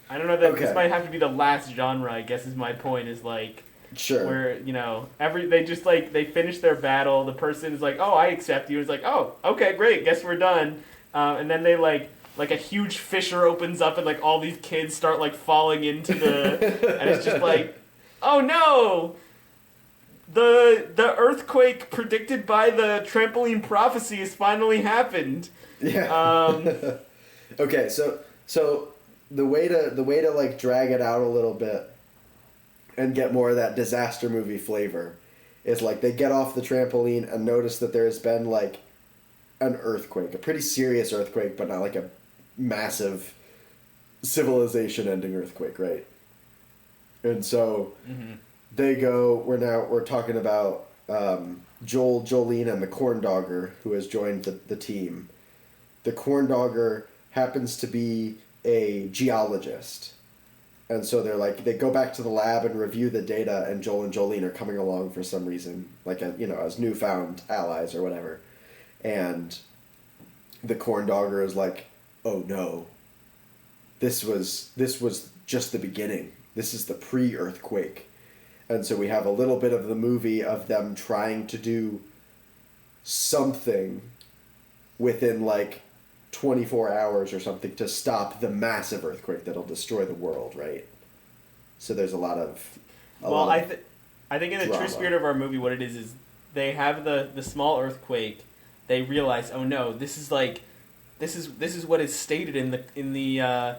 I don't know, that this might have to be the last genre, I guess is my point, is, like, sure. Where, you know, they just, like, they finish their battle, the person is like, oh, I accept you, it's like, oh, okay, great, guess we're done, and then they, like a huge fissure opens up and like all these kids start like falling into the and it's just like, oh no, the earthquake predicted by the trampoline prophecy has finally happened. Yeah. Okay, so the way to like drag it out a little bit and get more of that disaster movie flavor is like they get off the trampoline and notice that there's been like an earthquake, a pretty serious earthquake, but not like a massive civilization-ending earthquake, right? And so they go. We're talking about Joel, Jolene, and the corn dogger who has joined the team. The corn dogger happens to be a geologist, and so they go back to the lab and review the data. And Joel and Jolene are coming along for some reason, like as newfound allies or whatever. And the corn dogger is like, oh no, this was just the beginning. This is the pre-earthquake. And so we have a little bit of the movie of them trying to do something within like 24 hours or something to stop the massive earthquake that'll destroy the world, right? So there's a lot of I think in the drama. true spirit of our movie, what it is they have the small earthquake. They realize, oh no, this is what is stated in the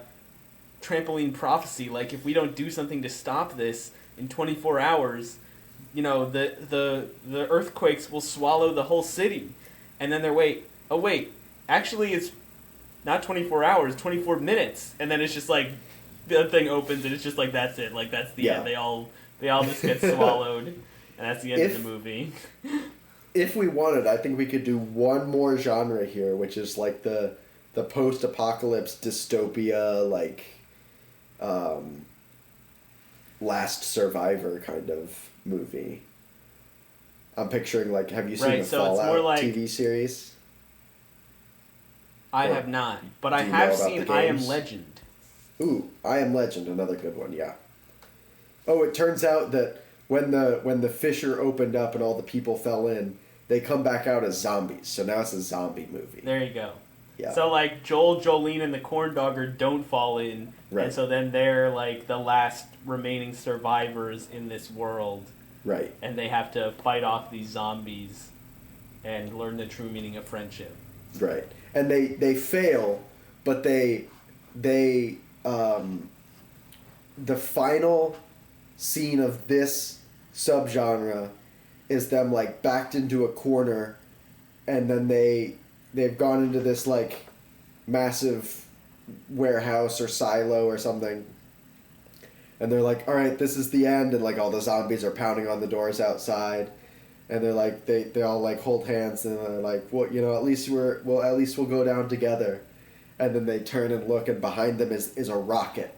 trampoline prophecy. Like, if we don't do something to stop this in 24 hours, you know, the earthquakes will swallow the whole city. And then actually it's not 24 hours, 24 minutes. And then it's just like the thing opens and it's just like that's it. Like that's the end. They all just get swallowed, and that's the end of the movie. If we wanted, I think we could do one more genre here, which is like the post-apocalypse dystopia, like Last Survivor kind of movie. I'm picturing like, have you seen the Fallout TV series? I have not, but I have seen I Am Legend. Ooh, I Am Legend, another good one, yeah. Oh, it turns out that when the fissure opened up and all the people fell in, they come back out as zombies. So now it's a zombie movie. There you go. Yeah. So like Joel, Jolene, and the corn dogger don't fall in, right. And so then they're like the last remaining survivors in this world. Right. And they have to fight off these zombies and learn the true meaning of friendship. Right. And they fail, but the final scene of this subgenre is them like backed into a corner, and then they've gone into this like massive warehouse or silo or something, and they're like, all right, this is the end, and like all the zombies are pounding on the doors outside, and they're like they all like hold hands, and they're like, well, you know, at least we'll go down together, and then they turn and look, and behind them is a rocket,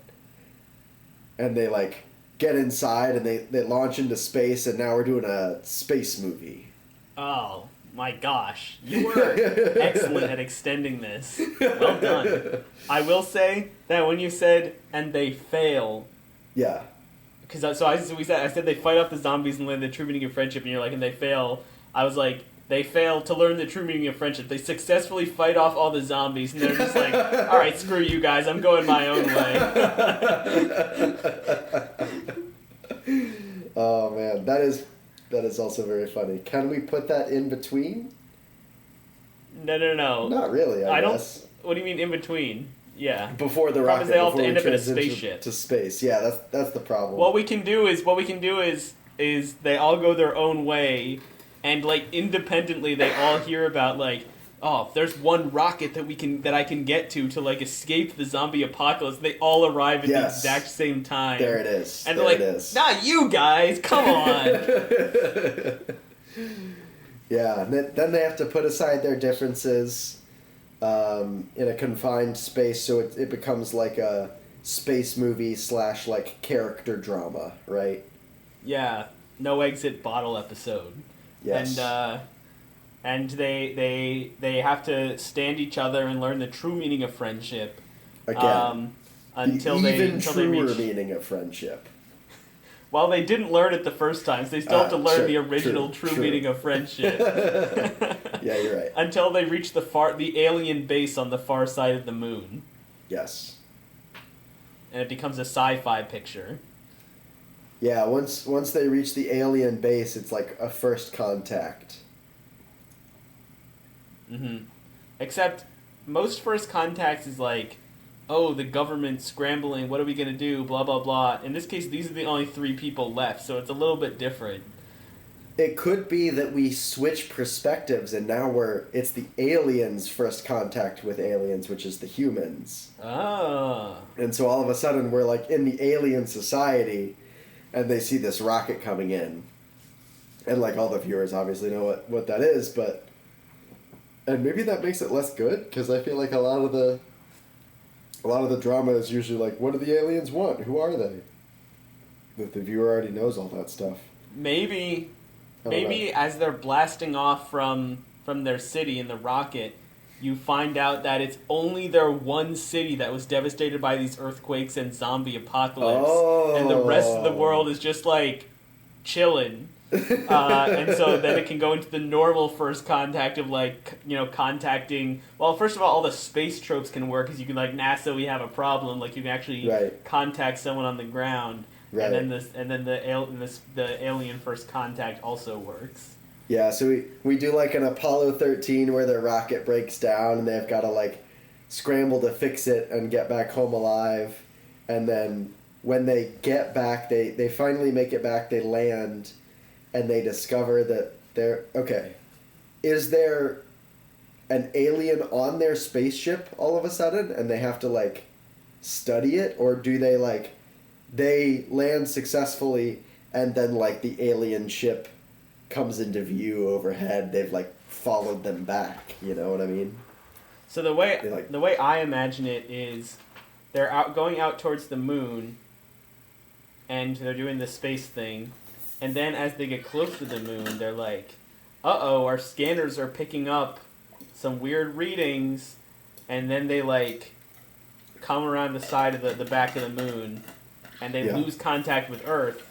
and they like get inside and they launch into space, and now we're doing a space movie. Oh my gosh, you were excellent at extending this. Well done. I will say that when you said "and they fail," Yeah. because I said they fight off the zombies and learn the true meaning of friendship, and you're like, and they fail. I was like, they fail to learn the true meaning of friendship. They successfully fight off all the zombies, and they're just like, all right, screw you guys, I'm going my own way. Oh man, that is also very funny. Can we put that in between? No. Not really, I guess. don't. What do you mean in between? Yeah. Before the Problem rocket, is they all have before to end we up in a transition spaceship. to space. Yeah, that's the problem. What we can do is they all go their own way, and like independently they all hear about like, oh, there's one rocket that I can get to like escape the zombie apocalypse. They all arrive at the exact same time. There it is. And they're like, not you guys, come on. Yeah, and then they have to put aside their differences in a confined space, so it becomes like a space movie / like character drama, right? Yeah, no exit bottle episode. Yes. And they have to stand each other and learn the true meaning of friendship. Again, until the they even until truer they reach. meaning of friendship. Well, they didn't learn it the first time, so they still have to learn the original true meaning of friendship. Yeah, you're right. Until they reach the alien base on the far side of the moon. Yes. And it becomes a sci-fi picture. Yeah, once they reach the alien base, it's like a first contact. Mm-hmm. Except, most first contacts is like, oh, the government's scrambling, what are we going to do, blah, blah, blah. In this case, these are the only 3 people left, so it's a little bit different. It could be that we switch perspectives, and now it's the aliens' first contact with aliens, which is the humans. Ah. And so all of a sudden, we're like in the alien society, and they see this rocket coming in. And like all the viewers obviously know what that is, and maybe that makes it less good, because I feel like a lot of the drama is usually like, what do the aliens want? Who are they? That the viewer already knows all that stuff. Maybe as they're blasting off from their city in the rocket, you find out that it's only their one city that was devastated by these earthquakes and zombie apocalypse, and the rest of the world is just like chilling. And so then it can go into the normal first contact of like, contacting. Well, first of all the space tropes can work, because you can like, NASA, we have a problem. Like you can actually contact someone on the ground, and then the alien first contact also works. Yeah, so we do like an Apollo 13 where their rocket breaks down and they've got to like scramble to fix it and get back home alive, and then when they get back, they finally make it back. They land. And they discover that is there an alien on their spaceship all of a sudden, and they have to like study it, or do they land successfully and then like the alien ship comes into view overhead? They've like followed them back. You know what I mean? So the way I imagine it is, they're going out towards the moon, and they're doing the space thing. And then as they get close to the moon, they're like, uh-oh, our scanners are picking up some weird readings. And then they like come around the side of the back of the moon, and they lose contact with Earth.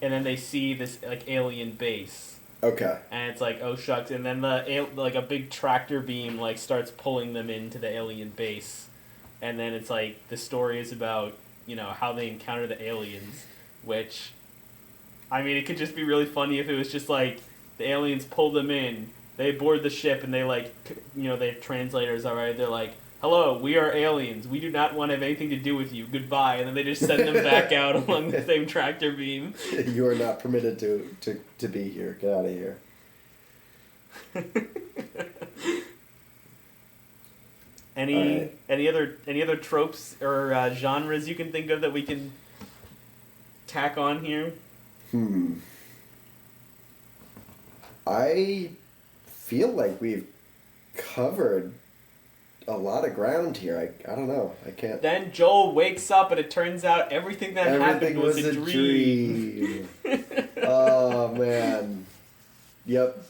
And then they see this like alien base. Okay. And it's like, oh shucks. And then like a big tractor beam like starts pulling them into the alien base. And then it's like, the story is about, how they encounter the aliens, which... I mean, it could just be really funny if it was just like, the aliens pull them in, they board the ship, and they like, they have translators, alright, they're like, hello, we are aliens, we do not want to have anything to do with you, goodbye, and then they just send them back out along the same tractor beam. You are not permitted to be here, get out of here. Any other tropes or genres you can think of that we can tack on here? I feel like we've covered a lot of ground here. I don't know. I can't. Then Joel wakes up and it turns out everything that happened was a dream. Oh, man. Yep.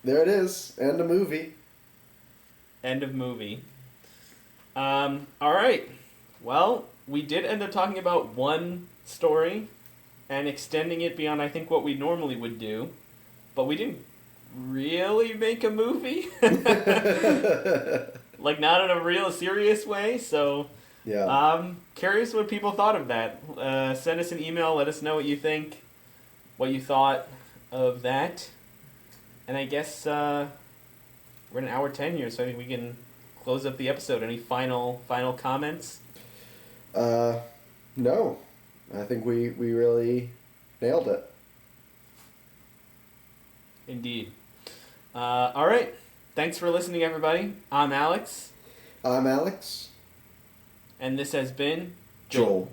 There it is. End of movie. End of movie. All right. Well, we did end up talking about one story and extending it beyond, I think, what we normally would do. But we didn't really make a movie. Like, not in a real serious way. So, yeah. I'm curious what people thought of that. Send us an email. Let us know what you think, what you thought of that. And I guess we're in an hour 10 here, so I think we can close up the episode. Any final comments? No. I think we really nailed it. Indeed. All right. Thanks for listening, everybody. I'm Alex. I'm Alex. And this has been Joel.